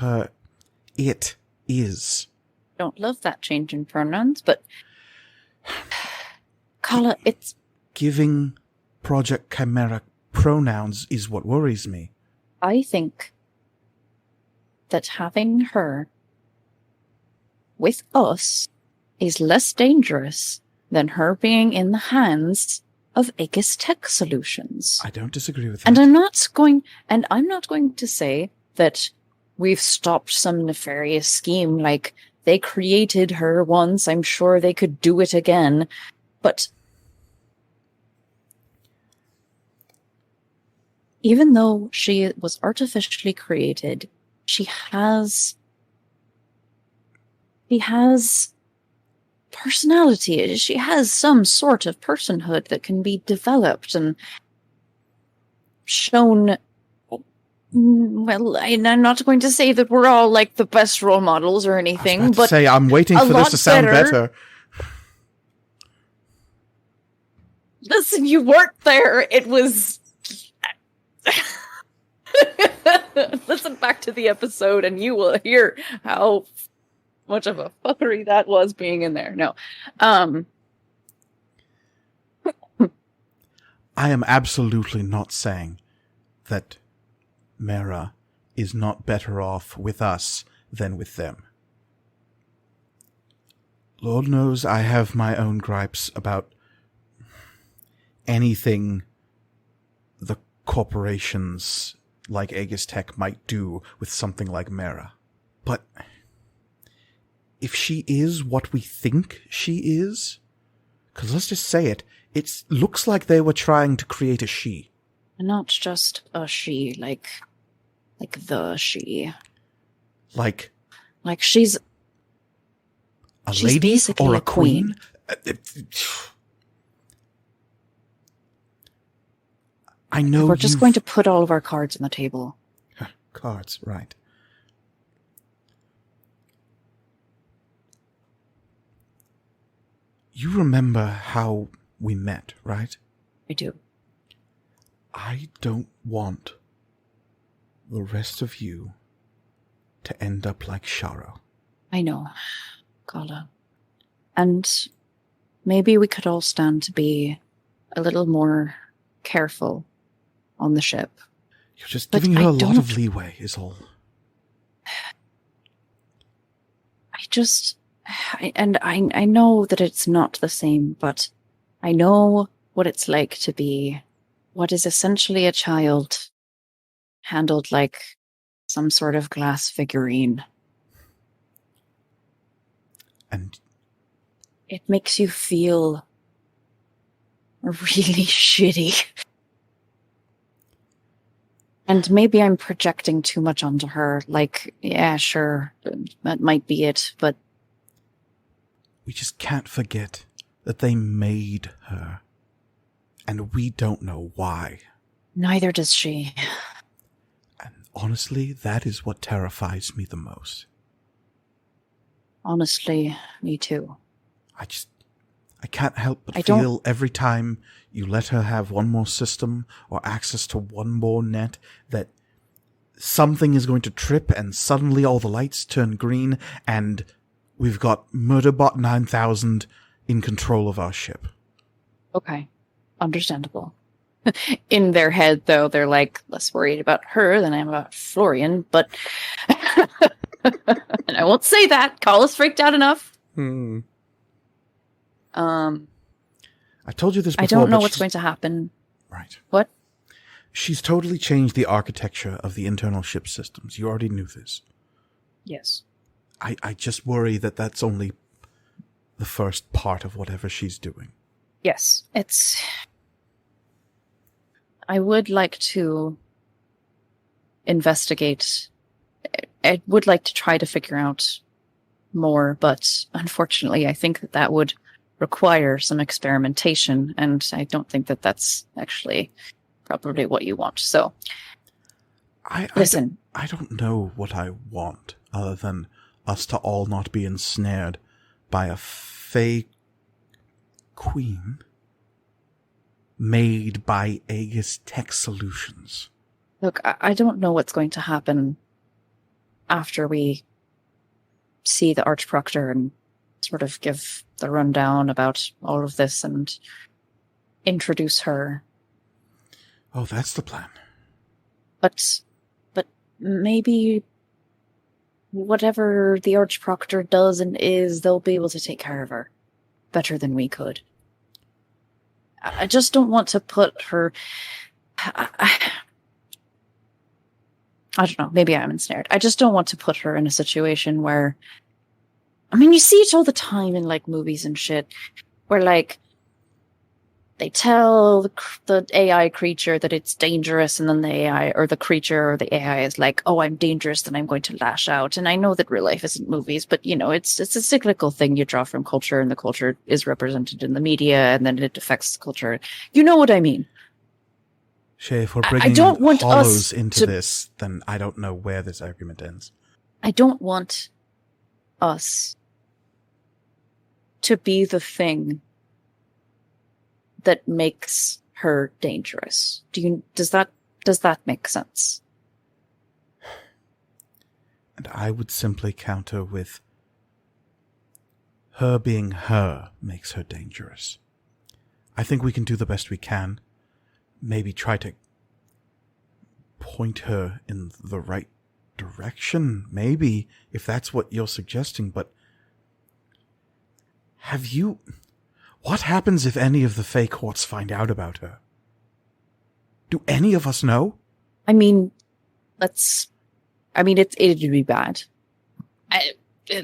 it is. Don't love that change in pronouns, but... Kala, it's... Giving Project Chimera pronouns is what worries me. I think that having her with us is less dangerous than her being in the hands of Aegis Tech Solutions. I don't disagree with that. And I'm not going to say that we've stopped some nefarious scheme, like they created her once, I'm sure they could do it again, but even though she was artificially created, she has personality. She has some sort of personhood that can be developed and shown. Well, I'm not going to say that we're all like the best role models or anything, I was about but to say, I'm waiting for this to sound better. Listen, you weren't there. It was... Listen back to the episode and you will hear how much of a fuckery that was being in there. No. I am absolutely not saying that Mera is not better off with us than with them. Lord knows I have my own gripes about anything the corporations like Aegis Tech might do with something like Mera. But if she is what we think she is, because let's just say it, it looks like they were trying to create a she. Not just a she, like the she. Like she's a lady or a queen? I know we're just going to put all of our cards on the table. Cards, right. You remember how we met, right? I do. I don't want the rest of you to end up like Sharo. I know, Kala. And maybe we could all stand to be a little more careful on the ship. You're just giving her a lot of leeway, is all. I know that it's not the same, but I know what it's like to be what is essentially a child handled like some sort of glass figurine. And it makes you feel really shitty. And maybe I'm projecting too much onto her. Like, yeah, sure, that might be it, but We just can't forget that they made her. And we don't know why. Neither does she. And honestly, that is what terrifies me the most. Honestly, me too. I can't help but feel every time you let her have one more system or access to one more net that something is going to trip and suddenly all the lights turn green and we've got Murderbot 9000 in control of our ship. Okay. Understandable. In their head, though, they're like less worried about her than I am about Florian, but and I won't say that. Kala's freaked out enough. I told you this before. I don't know what's going to happen. Right. What? She's totally changed the architecture of the internal ship systems. You already knew this. Yes. I just worry that that's only the first part of whatever she's doing. Yes. I would like to investigate. I would like to try to figure out more, but unfortunately, I think that would require some experimentation, and I don't think that that's actually probably what you want. So, listen. I don't know what I want, other than us to all not be ensnared by a fake queen made by Aegis Tech Solutions. Look, I don't know what's going to happen after we see the Archproctor and sort of give the rundown about all of this and introduce her. Oh, that's the plan. But maybe whatever the Archproctor does and is, they'll be able to take care of her better than we could. I just don't want to put her... I don't know, maybe I'm ensnared. I just don't want to put her in a situation where... I mean, you see it all the time in, like, movies and shit, where, like, they tell the AI creature that it's dangerous, and then the AI, or the creature or the AI is like, oh, I'm dangerous, then I'm going to lash out. And I know that real life isn't movies, but, you know, it's a cyclical thing you draw from culture, and the culture is represented in the media, and then it affects the culture. You know what I mean? Shay, if we're bringing hollows into this, then I don't know where this argument ends. I don't want us to be the thing that makes her dangerous. Does that make sense? And I would simply counter with her being her makes her dangerous. I think we can do the best we can. Maybe try to point her in the right direction, maybe, if that's what you're suggesting, but what happens if any of the Fey Courts find out about her? Do any of us know? I mean, it'd be bad.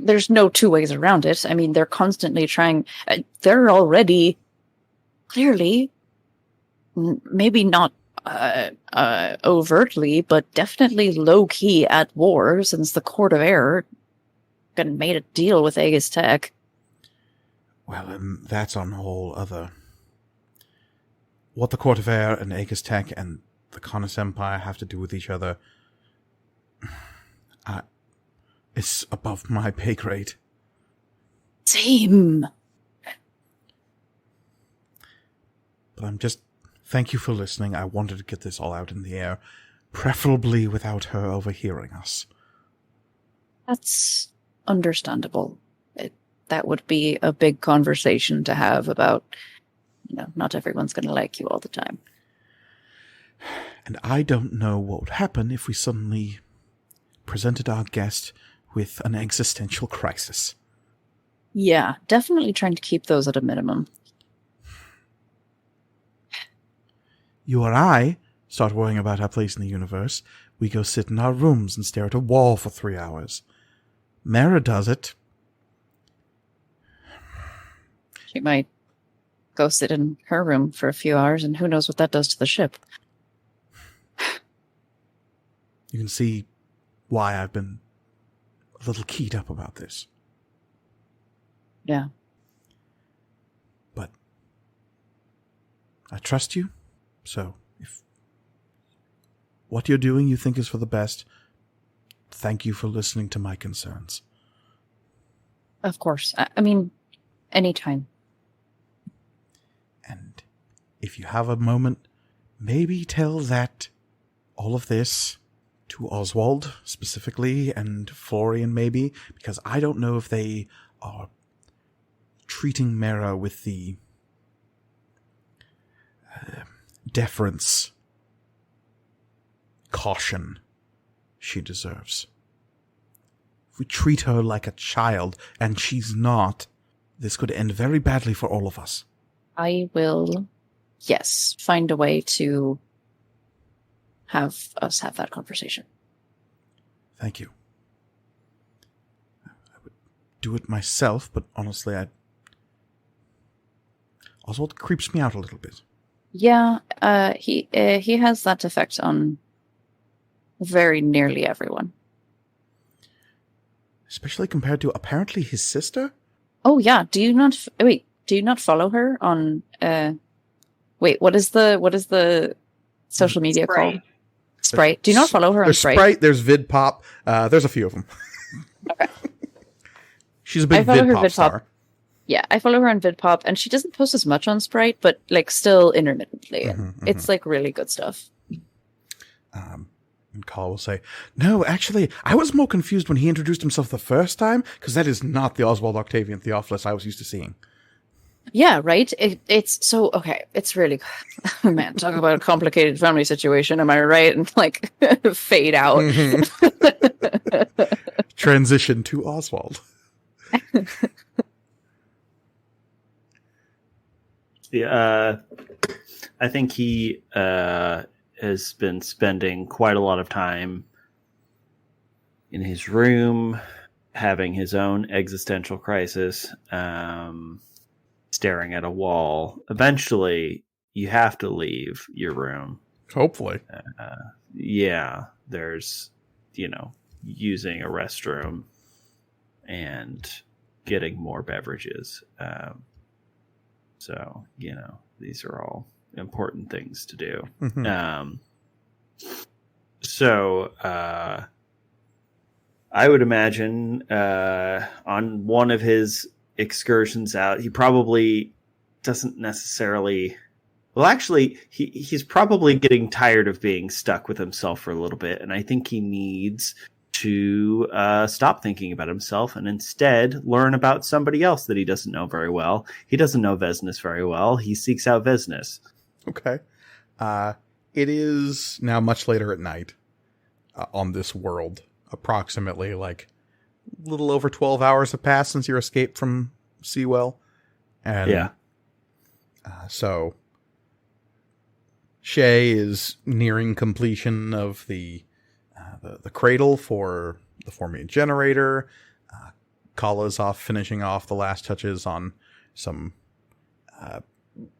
There's no two ways around it. I mean, they're constantly trying, they're already clearly, maybe not overtly, but definitely low-key at war since the Court of Air made a deal with Aegis Tech. Well, that's on a whole other... What the Court of Air and Aegis Tech and the Conus Empire have to do with each other... it's above my pay grade. Same. But I'm just... Thank you for listening. I wanted to get this all out in the air, preferably without her overhearing us. That's understandable. That would be a big conversation to have about, not everyone's going to like you all the time. And I don't know what would happen if we suddenly presented our guest with an existential crisis. Yeah, definitely trying to keep those at a minimum. You or I start worrying about our place in the universe. We go sit in our rooms and stare at a wall for 3 hours. Mara does it. She might go sit in her room for a few hours, and who knows what that does to the ship. You can see why I've been a little keyed up about this. Yeah. I trust you, so if what you're doing you think is for the best, thank you for listening to my concerns. Of course. I mean, anytime. And if you have a moment, maybe tell all of this to Oswald specifically, and Florian maybe, because I don't know if they are treating Mara with the deference, caution she deserves. If we treat her like a child, and she's not, this could end very badly for all of us. I will, yes, find a way to have us have that conversation. Thank you. I would do it myself, but honestly, Oswald creeps me out a little bit. Yeah, he has that effect on very nearly everyone. Especially compared to apparently his sister? Oh yeah, do you not follow her on what is the social media Sprite. called? Sprite. Do you not follow her on There's Sprite, there's VidPop, there's a few of them. Okay. She's a big I follow her VidPop star. Yeah, I follow her on VidPop, and she doesn't post as much on Sprite, but like still intermittently. It's like really good stuff. And Carl will say, no, actually, I was more confused when he introduced himself the first time, because that is not the Oswald Octavian Theophilus I was used to seeing. Yeah, right? It's so, okay, it's really, man, talk about a complicated family situation, am I right? And like, fade out. Transition to Oswald. Yeah, I think he has been spending quite a lot of time in his room, having his own existential crisis, staring at a wall. Eventually, you have to leave your room. Hopefully. Yeah, there's, using a restroom and getting more beverages. So, these are all important things to do. So, I would imagine on one of his excursions out, he probably doesn't necessarily... Well, actually, he's probably getting tired of being stuck with himself for a little bit, and I think he needs to stop thinking about himself and instead learn about somebody else that he doesn't know very well. He doesn't know Vesnes very well. He seeks out Vesnes. Okay. It is now much later at night on this world. Approximately like a little over 12 hours have passed since your escape from Seawell. And yeah. So Shay is nearing completion of the cradle for the Formian generator. Kala's off finishing off the last touches on some,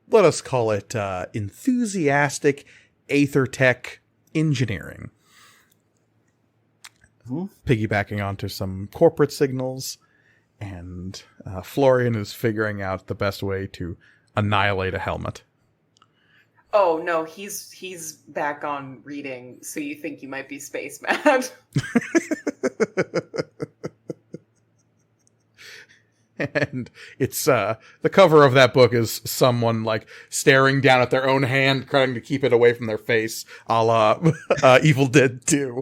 let us call it enthusiastic aether tech engineering. Piggybacking onto some corporate signals. And Florian is figuring out the best way to annihilate a helmet. Oh no, he's back on reading, so you think you might be space mad. And it's the cover of that book is someone like staring down at their own hand, trying to keep it away from their face, a la Evil Dead 2.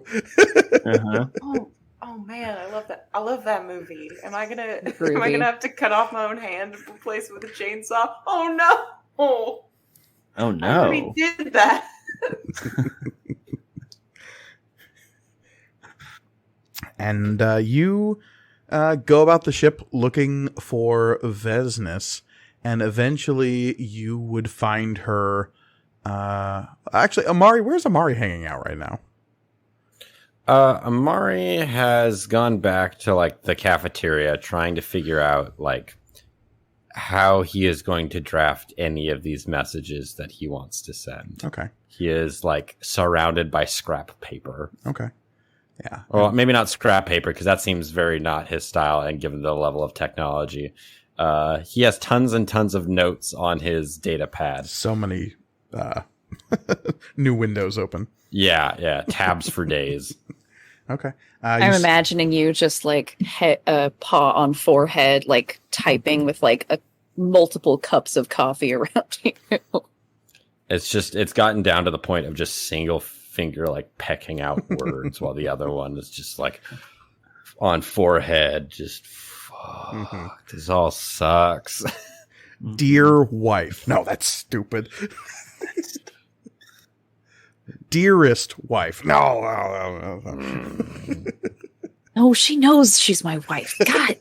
Oh man, I love that. I love that movie. Am I gonna have to cut off my own hand and replace it with a chainsaw? Oh no! Oh no! I already did that. And you go about the ship looking for Vesnes, and eventually you would find her. Actually, Amari, where's Amari hanging out right now? Amari has gone back to like the cafeteria, trying to figure out like how he is going to draft any of these messages that he wants to send. Okay. He is like surrounded by scrap paper. Okay. Yeah. Well, maybe not scrap paper because that seems very not his style, and given the level of technology, He has tons and tons of notes on his data pad. So many new windows open. Yeah, tabs for days. Okay. I'm imagining you just like paw on forehead, like typing with like multiple cups of coffee around you. It's gotten down to the point of just single finger like pecking out words while the other one is just like on forehead, just fuck, this all sucks. Dear wife. No, that's stupid. Dearest wife. No. No, she knows she's my wife. God.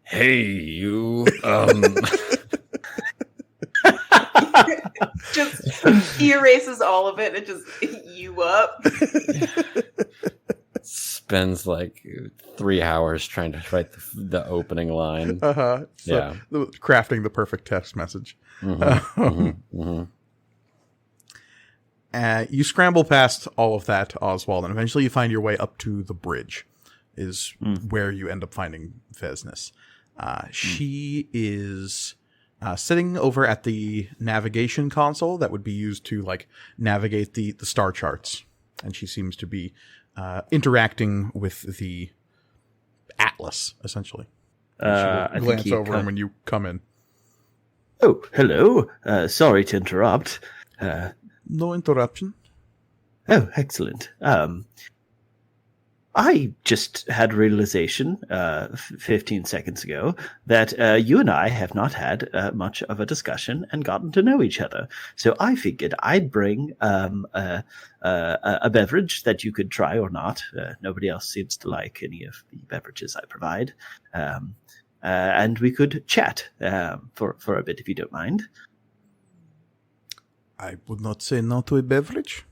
Hey, you. Just he erases all of it and just you up. Spends like 3 hours trying to write the opening line. Crafting the perfect text message. You scramble past all of that, Oswald, and eventually you find your way up to the bridge, is where you end up finding Vesnes. She is sitting over at the navigation console that would be used to like navigate the star charts, and she seems to be interacting with the atlas, essentially. I glance over him when you come in. Oh, hello. Sorry to interrupt. No interruption. Oh, excellent. I just had a realization 15 seconds ago that you and I have not had much of a discussion and gotten to know each other. So I figured I'd bring a beverage that you could try or not. Nobody else seems to like any of the beverages I provide. And we could chat for a bit, if you don't mind. I would not say no to a beverage.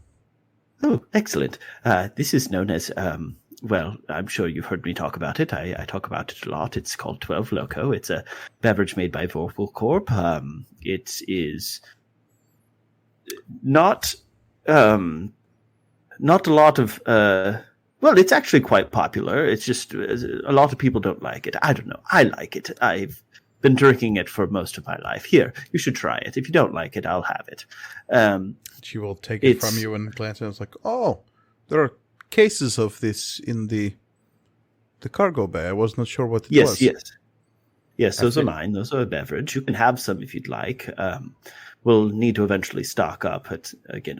Oh, excellent. This is known as, well, I'm sure you've heard me talk about it. I talk about it a lot. It's called 12 Loco. It's a beverage made by Vorpal Corp. It is not a lot of, well, it's actually quite popular. It's just a lot of people don't like it. I don't know. I like it. I've been drinking it for most of my life. Here, you should try it. If you don't like it, I'll have it. She will take it from you and glance at it. It's like, oh, there are cases of this in the cargo bay. I was not sure what it was. Yes, those are mine. Those are a beverage. You can have some if you'd like. We'll need to eventually stock up at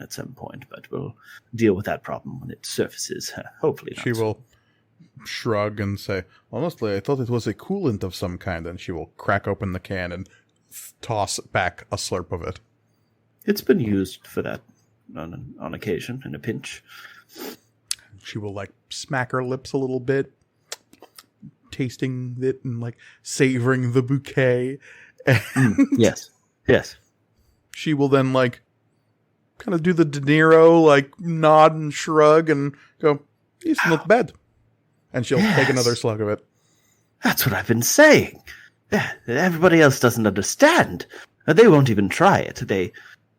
some point, but we'll deal with that problem when it surfaces. Hopefully not. She will shrug and say, honestly, I thought it was a coolant of some kind, and she will crack open the can and toss back a slurp of it. It's been used for that on occasion, in a pinch. She will like smack her lips a little bit, tasting it and like savoring the bouquet. Yes. She will then like kind of do the De Niro, like nod and shrug and go, it's not bad. And she'll take another slug of it. That's what I've been saying. Everybody else doesn't understand. They won't even try it.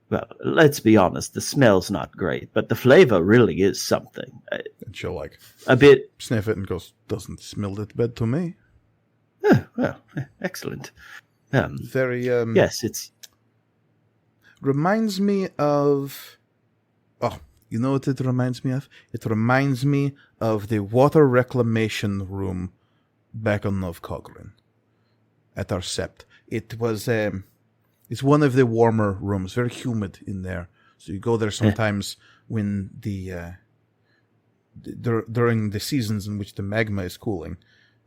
Well, let's be honest, the smell's not great, but the flavor really is something. And she'll like a bit sniff it and goes, doesn't smell that bad to me. Well, excellent. Very, yes, it's... Reminds me of... Oh, you know what it reminds me of? It reminds me of the water reclamation room back on Novkogrin at our sept. It was... It's one of the warmer rooms, very humid in there. So you go there sometimes when during the seasons in which the magma is cooling.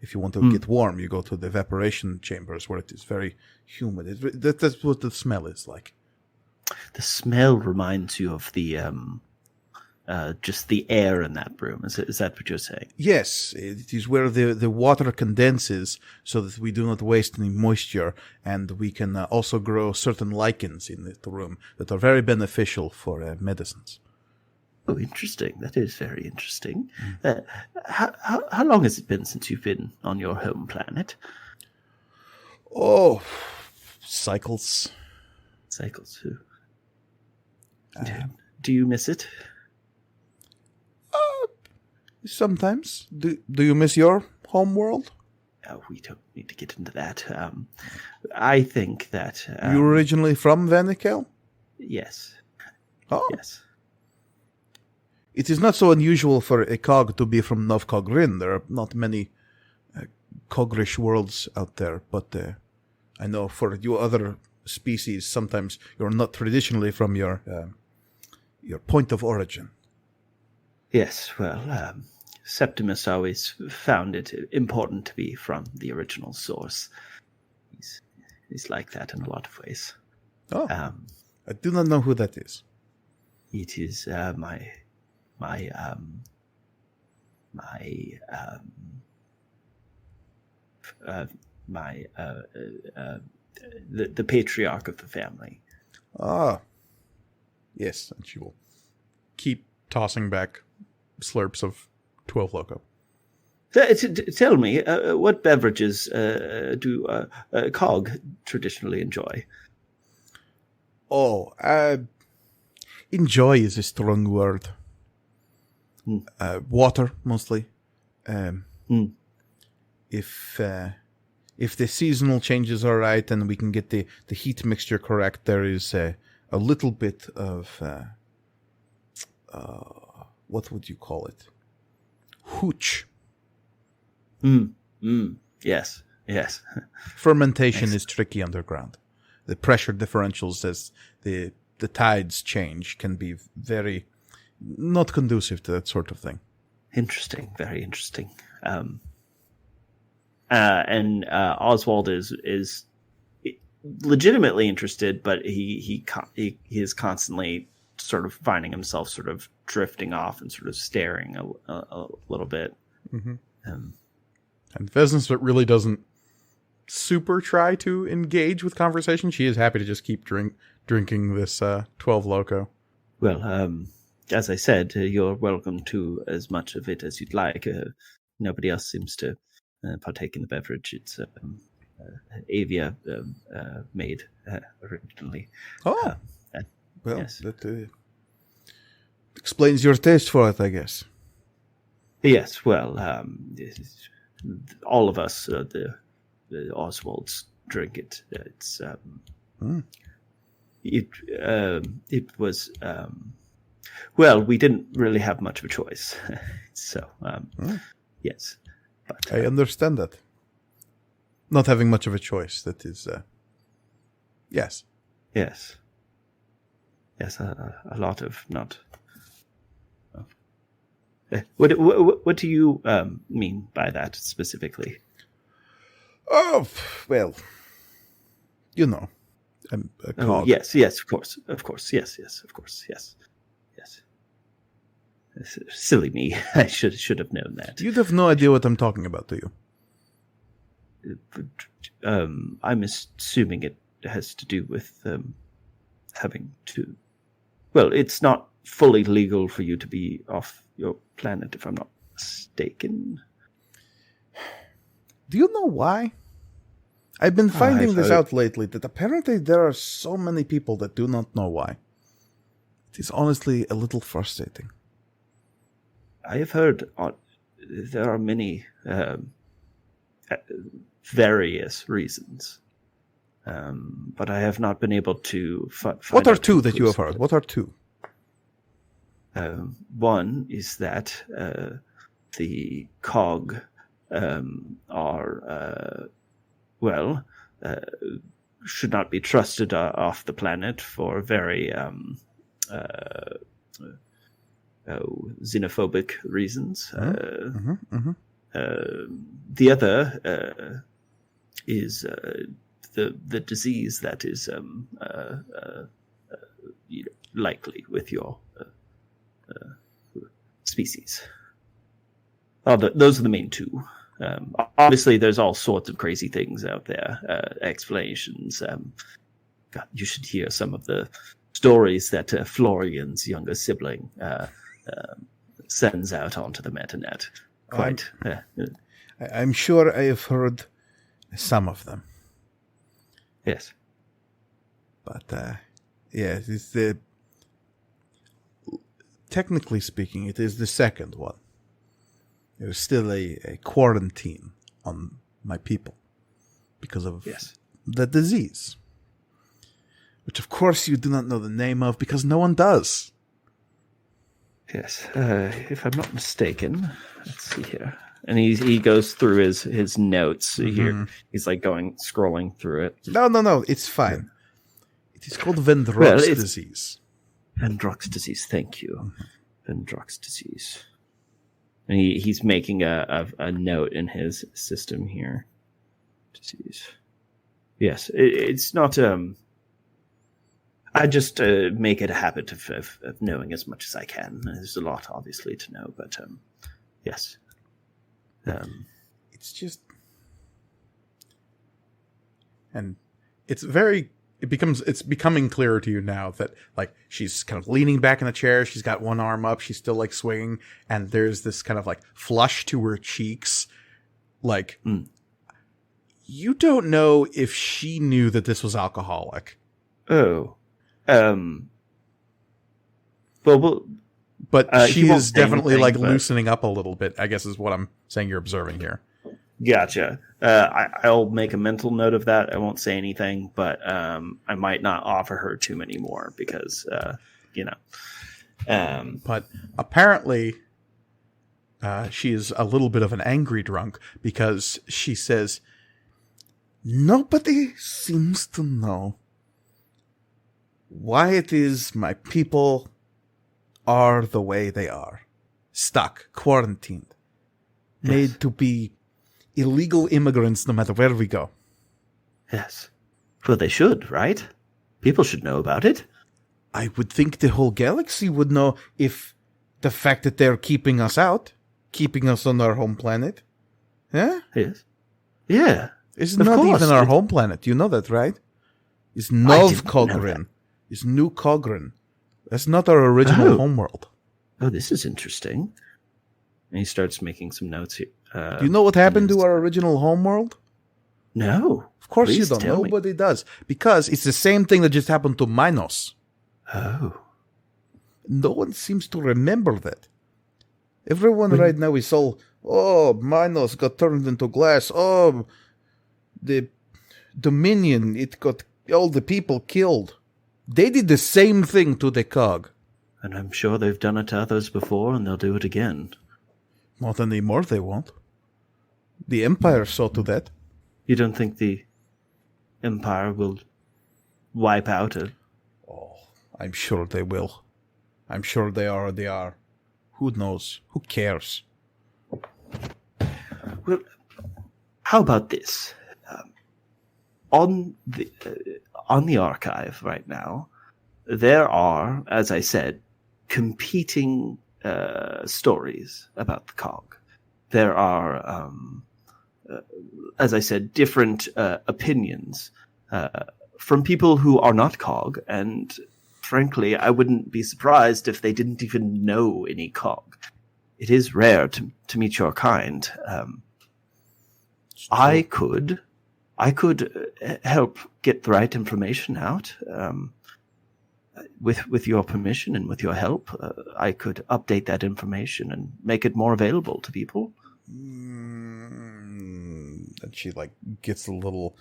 If you want to get warm, you go to the evaporation chambers where it is very humid. That's what the smell is like. The smell reminds you of the just the air in that room. Is that what you're saying? Yes, it is where the water condenses so that we do not waste any moisture, and we can also grow certain lichens in the room that are very beneficial for medicines. Oh, interesting. That is very interesting. How long has it been since you've been on your home planet? Oh, cycles. Cycles. Do you miss it? Sometimes. Do you miss your home world? We don't need to get into that. I think that... You're originally from Vanikel? Yes. Oh. Yes. It is not so unusual for a cog to be from Novkogrin. There are not many cogrish worlds out there, but I know for you other species, sometimes you're not traditionally from your point of origin. Yes, well, Septimus always found it important to be from the original source. He's like that in a lot of ways. Oh, I do not know who that is. It is the patriarch of the family. Ah, yes, and she will keep tossing back slurps of 12 Loco. Tell me, what beverages do Cog traditionally enjoy? Oh, enjoy is a strong word. Water, mostly. If the seasonal changes are right and we can get the heat mixture correct, there is a little bit of... what would you call it? Hooch. Yes. Fermentation is tricky underground. The pressure differentials as the tides change can be very not conducive to that sort of thing. Interesting, very interesting. And Oswald is legitimately interested, but he is constantly sort of finding himself sort of drifting off and sort of staring a little bit. Mm-hmm. And Vesnus really doesn't super try to engage with conversation. She is happy to just keep drinking this 12 Loco. Well, as I said, you're welcome to as much of it as you'd like. Nobody else seems to partake in the beverage. It's Avia made originally. Oh, well, yes. That explains your taste for it, I guess. Yes, well, all of us, the Oswalds, drink it. It's it was well, we didn't really have much of a choice, so yes. But, I understand that. Not having much of a choice. That is, yes. Yes. Yes, a lot of not. What do you mean by that specifically? Oh, well, you know, I'm a cog. Oh, yes, of course, yes, of course, yes. Silly me, I should have known that. You'd have no idea what I'm talking about, do you? I'm assuming it has to do with having to... Well, it's not fully legal for you to be off your planet, if I'm not mistaken. Do you know why? I've been finding this out lately, that apparently there are so many people that do not know why. It is honestly a little frustrating. I have heard there are many various reasons, but I have not been able to find What are two that you have heard? What are two? One is that the cog are, should not be trusted off the planet for very xenophobic reasons. The other is the disease that is likely with your species. Those are the main two. Obviously, there's all sorts of crazy things out there, explanations. God, you should hear some of the stories that Florian's younger sibling sends out onto the metanet. I'm sure I have heard some of them. Yes. But, it's technically speaking, it is the second one. There's still a quarantine on my people because of Yes. the disease, which of course you do not know the name of because no one does. Yes. If I'm not mistaken, let's see here. And he goes through his notes here. He's like scrolling through it. No, it's fine. It is called Vendrox disease. Vendrox disease, thank you. Vendrox disease. And he's making a note in his system here. Disease. Yes, it's not. I just make it a habit of knowing as much as I can. There's a lot, obviously, to know, but yes. It's just, and it's becoming clearer to you now that like she's kind of leaning back in the chair. She's got one arm up. She's still like swinging, and there's this kind of like flush to her cheeks. Like, you don't know if she knew that this was alcoholic. Oh, but she is definitely like loosening up a little bit, I guess is what I'm saying you're observing here. Gotcha. I'll make a mental note of that. I won't say anything, but I might not offer her too many more because, But apparently, she is a little bit of an angry drunk because she says, nobody seems to know why it is my people are the way they are. Stuck, quarantined, made to be illegal immigrants no matter where we go. Yes. Well, they should, right? People should know about it. I would think the whole galaxy would know if the fact that they're keeping us out, keeping us on our home planet. Yeah? Yes. Yeah. It's not even our home planet. You know that, right? It's Nov Kogrin. It's New Kogrin. That's not our original homeworld. Oh, this is interesting. And he starts making some notes here. Do you know what happened to our original homeworld? No. Of course you don't. Nobody does. Because it's the same thing that just happened to Minos. Oh. No one seems to remember that. Everyone right now is all, Minos got turned into glass. Oh, the Dominion, it got all the people killed. They did the same thing to the cog. And I'm sure they've done it to others before, and they'll do it again. Not anymore, they won't. The Empire saw to that. You don't think the Empire will wipe out it? Oh, I'm sure they will. I'm sure they already are. Who knows? Who cares? Well, how about this? On the archive right now, there are, as I said, competing stories about the cog. There are, as I said, different opinions from people who are not cog, and frankly, I wouldn't be surprised if they didn't even know any cog. It is rare to meet your kind. I could help get the right information out. With your permission and with your help, I could update that information and make it more available to people. And she like gets a little,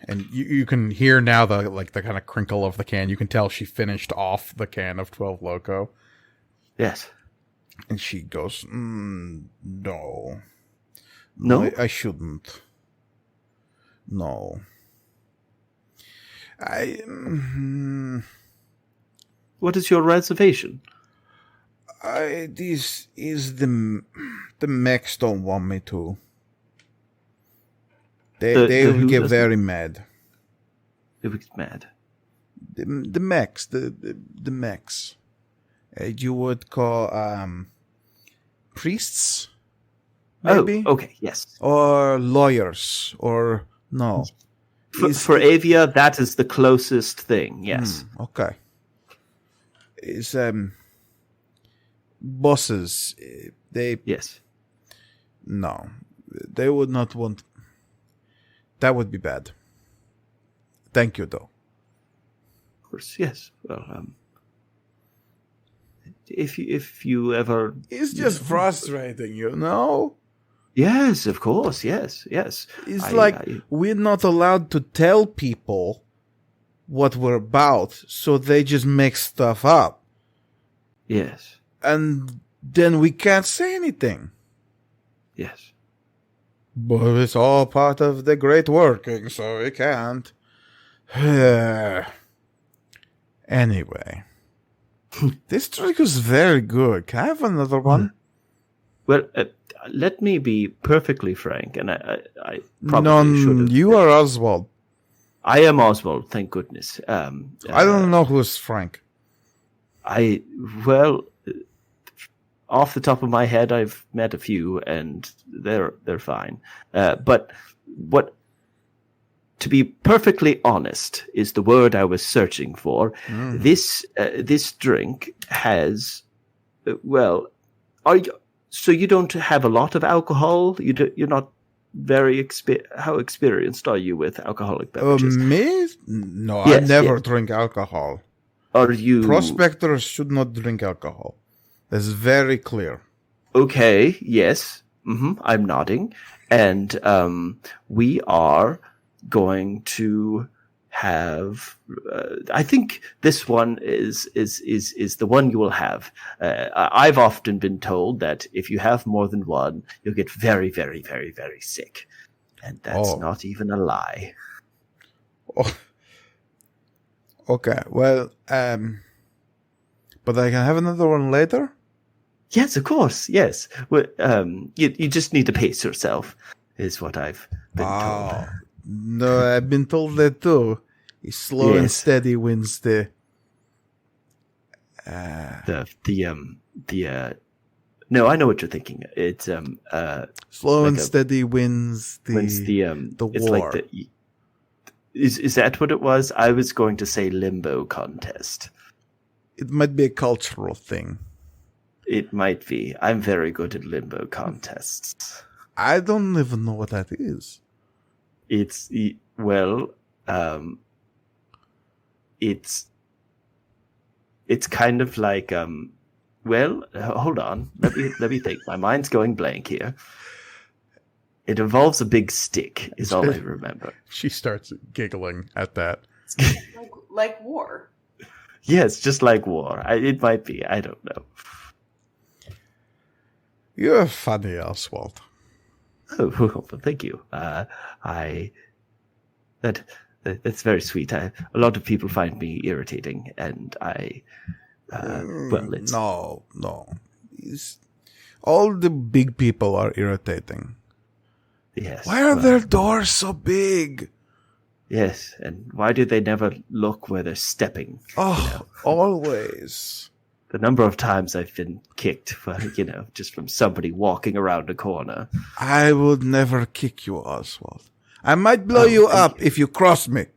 and you can hear now the kind of crinkle of the can. You can tell she finished off the can of 12 Loco. Yes. And she goes, no. No? I shouldn't. No. What is your reservation? This is the mechs don't want me to. They will get very mad. They will get mad. The mechs, the mechs. You would call priests, maybe. Oh, okay, yes. Or lawyers, or no. For Avia, that is the closest thing. Yes. Okay. Is bosses? They yes. No, they would not want. That would be bad. Thank you, though. Of course, yes. Well, if you ever, it's just frustrating, you know. Yes, of course. Yes. It's we're not allowed to tell people what we're about, so they just make stuff up. Yes. And then we can't say anything. Yes. But it's all part of the great working, so we can't. Anyway. This drink is very good. Can I have another one? Well, let me be perfectly frank, and I probably should have. You are Oswald. I am Oswald, thank goodness. I don't know who's Frank. Well, off the top of my head, I've met a few, and they're fine. But what, to be perfectly honest, is the word I was searching for. This drink has, so you don't have a lot of alcohol? You're not very how experienced are you with alcoholic beverages? Me? No, I never drink alcohol. Are you... Prospectors should not drink alcohol. That's very clear. Okay, yes. I'm nodding. And we are going to have... I think this one is the one you will have. I've often been told that if you have more than one, you'll get very, very, very, very sick. And that's not even a lie. Oh. Okay, well, but I can have another one later? Yes, of course, yes. Well, you just need to pace yourself, is what I've been told. No, I've been told that too. Slow and steady wins the... No, I know what you're thinking. It's slow and steady wins the war. It's like is that what it was? I was going to say limbo contest. It might be a cultural thing. It might be. I'm very good at limbo contests. I don't even know what that is. It's kind of like hold on. Let me think. My mind's going blank here. It involves a big stick, is all I remember. She starts giggling at that. like war. Yes, just like war. It might be. I don't know. You're funny, Oswald. Oh, thank you. That's very sweet. A lot of people find me irritating, and it's... No. All the big people are irritating. Yes. Why are their doors so big? Yes, and why do they never look where they're stepping? Always. The number of times I've been kicked, just from somebody walking around a corner. I would never kick you, Oswald. I might blow you up if you cross me.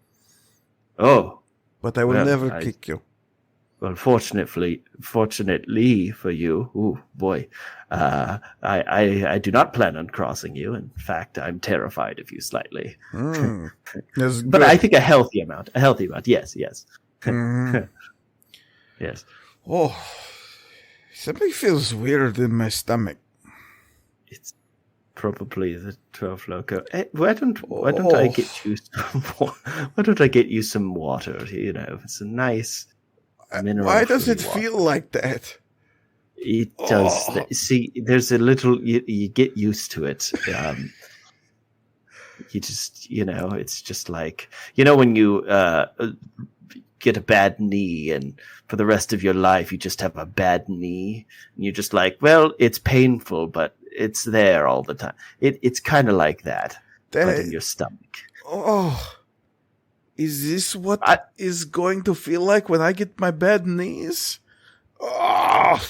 Oh. But I will never kick you. Well, fortunately for you, oh boy, I do not plan on crossing you. In fact, I'm terrified of you slightly. But I think a healthy amount. Yes. Yes. Oh, something feels weird in my stomach. It's probably the 12 Loco. Why don't I get you some? Why don't I get you some water? It's a nice. Why does it feel like that? It does. See, there's a little. You get used to it. You just, it's just like when you get a bad knee, and for the rest of your life you just have a bad knee, and you're just like, well, it's painful, but it's there all the time. It's kind of like that, but in your stomach. Oh. Is this what is going to feel like when I get my bad knees? Oh.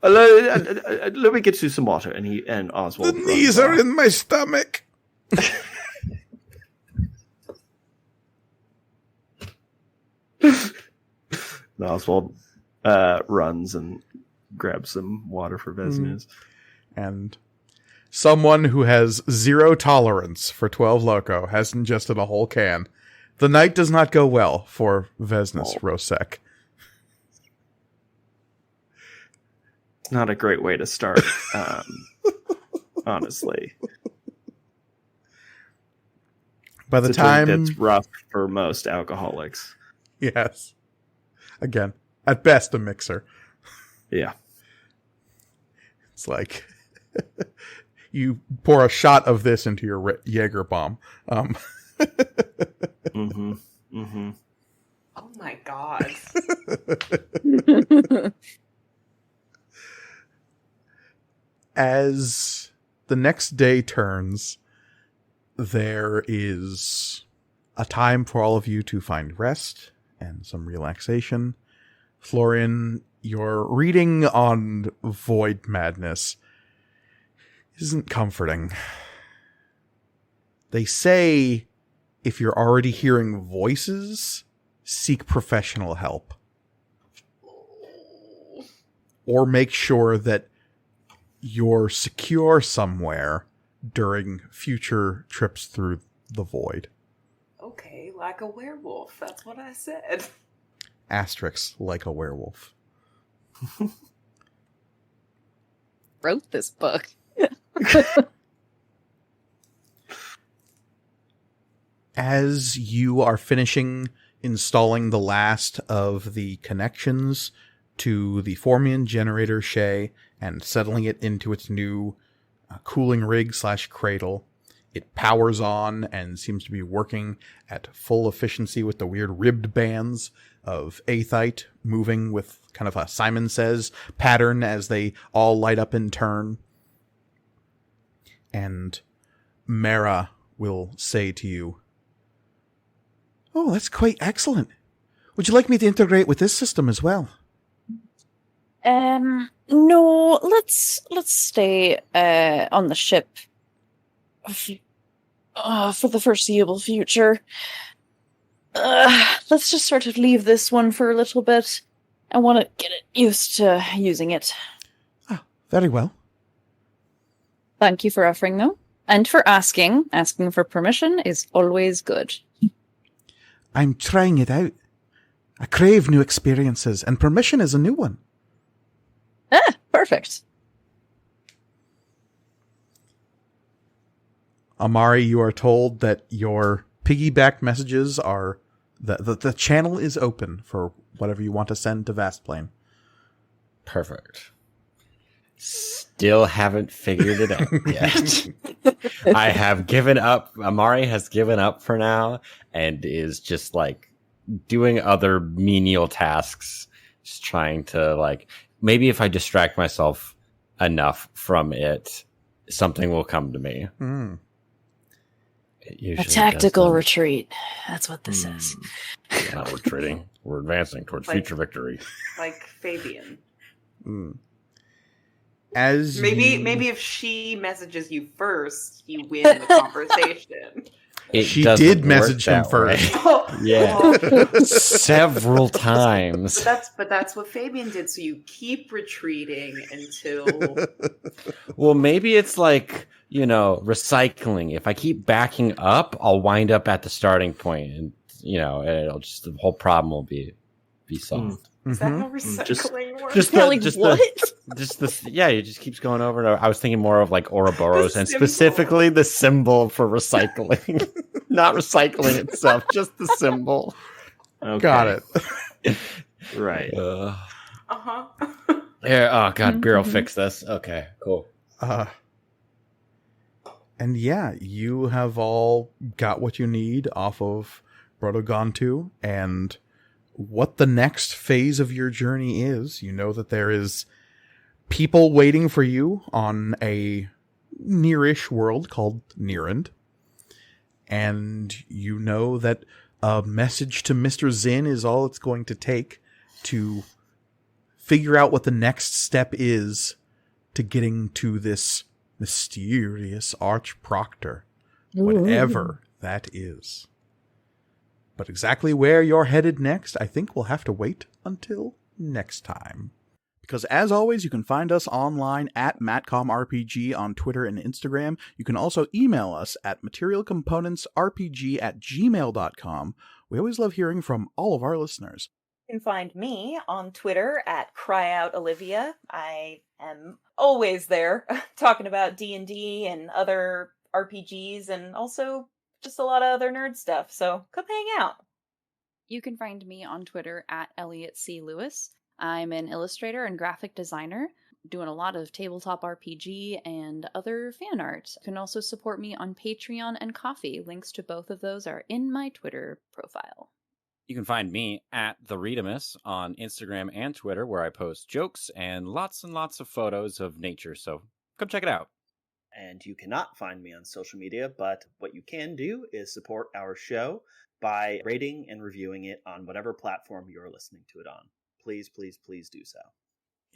Let me get you some water. And Oswald. The knees are in my stomach. Oswald runs and grabs some water for Vesnes. And someone who has zero tolerance for 12 Loco has ingested a whole can. The night does not go well for Vesnes Rosek. Not a great way to start. honestly. By the It's a drink time that's rough for most alcoholics. yes, again, at best a mixer. Yeah. It's like you pour a shot of this into your Jaeger bomb. Mm-hmm. Mm-hmm. Oh my god. As the next day turns, there is a time for all of you to find rest and some relaxation. Florian, your reading on Void Madness isn't comforting. They say if you're already hearing voices, seek professional help. Or make sure that you're secure somewhere during future trips through the void. Okay, like a werewolf. That's what I said. Asterix, like a werewolf. Wrote this book. As you are finishing installing the last of the connections to the Formian generator Shay and settling it into its new cooling rig / cradle, it powers on and seems to be working at full efficiency with the weird ribbed bands of aethite moving with kind of a Simon Says pattern as they all light up in turn. And Mara will say to you, "Oh, that's quite excellent. Would you like me to integrate with this system as well?" No, let's stay on the ship for the foreseeable future. Let's just sort of leave this one for a little bit. I want to get it used to using it. Ah, very well. Thank you for offering, though. And for asking. Asking for permission is always good. I'm trying it out. I crave new experiences, and permission is a new one. Perfect. Amari, you are told that your piggyback messages are... The channel is open for whatever you want to send to Vastplane. Perfect. Still haven't figured it out yet. I have given up. Amari has given up for now and is just like doing other menial tasks, just trying to like, maybe if I distract myself enough from it, something will come to me. Mm. A tactical retreat. That's what this is. We're not retreating. We're advancing towards future victory. Like Fabian. Mm. As maybe if she messages you first, you win the conversation. She did message him first. Yeah. Several times. But that's what Fabian did, so you keep retreating until... Well, maybe it's like, recycling. If I keep backing up, I'll wind up at the starting point, and it'll just, the whole problem will be solved. Is that how recycling works? It just keeps going over and over. I was thinking more of like Ouroboros and specifically the symbol for recycling. Not recycling itself, just the symbol. Okay. Got it. Right. Uh-huh. Yeah, oh god, Beer will fix this. Okay, cool. And yeah, you have all got what you need off of Brodogontu, and what the next phase of your journey is. You know that there is people waiting for you on a nearish world called Nearend. And you know that a message to Mr. Zinn is all it's going to take to figure out what the next step is to getting to this mysterious Archproctor, whatever that is. But exactly where you're headed next, I think we'll have to wait until next time. Because as always, you can find us online at MatcomRPG on Twitter and Instagram. You can also email us at materialcomponentsrpg@gmail.com. We always love hearing from all of our listeners. You can find me on Twitter at CryOutOlivia. I am always there, talking about D&D and other RPGs, and also just a lot of other nerd stuff. So come hang out. You can find me on Twitter at Elliot C. Lewis. I'm an illustrator and graphic designer, doing a lot of tabletop RPG and other fan art. You can also support me on Patreon and Ko-fi. Links to both of those are in my Twitter profile. You can find me at The Readamus on Instagram and Twitter, where I post jokes and lots of photos of nature, so come check it out. And you cannot find me on social media, but what you can do is support our show by rating and reviewing it on whatever platform you're listening to it on. Please, please, please do so.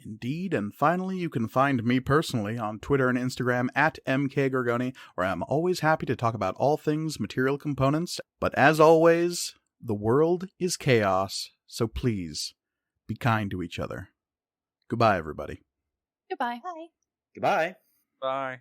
Indeed, and finally, you can find me personally on Twitter and Instagram at MKGorgoni, where I'm always happy to talk about all things material components. But as always, the world is chaos, so please, be kind to each other. Goodbye, everybody. Goodbye. Bye. Goodbye. Bye.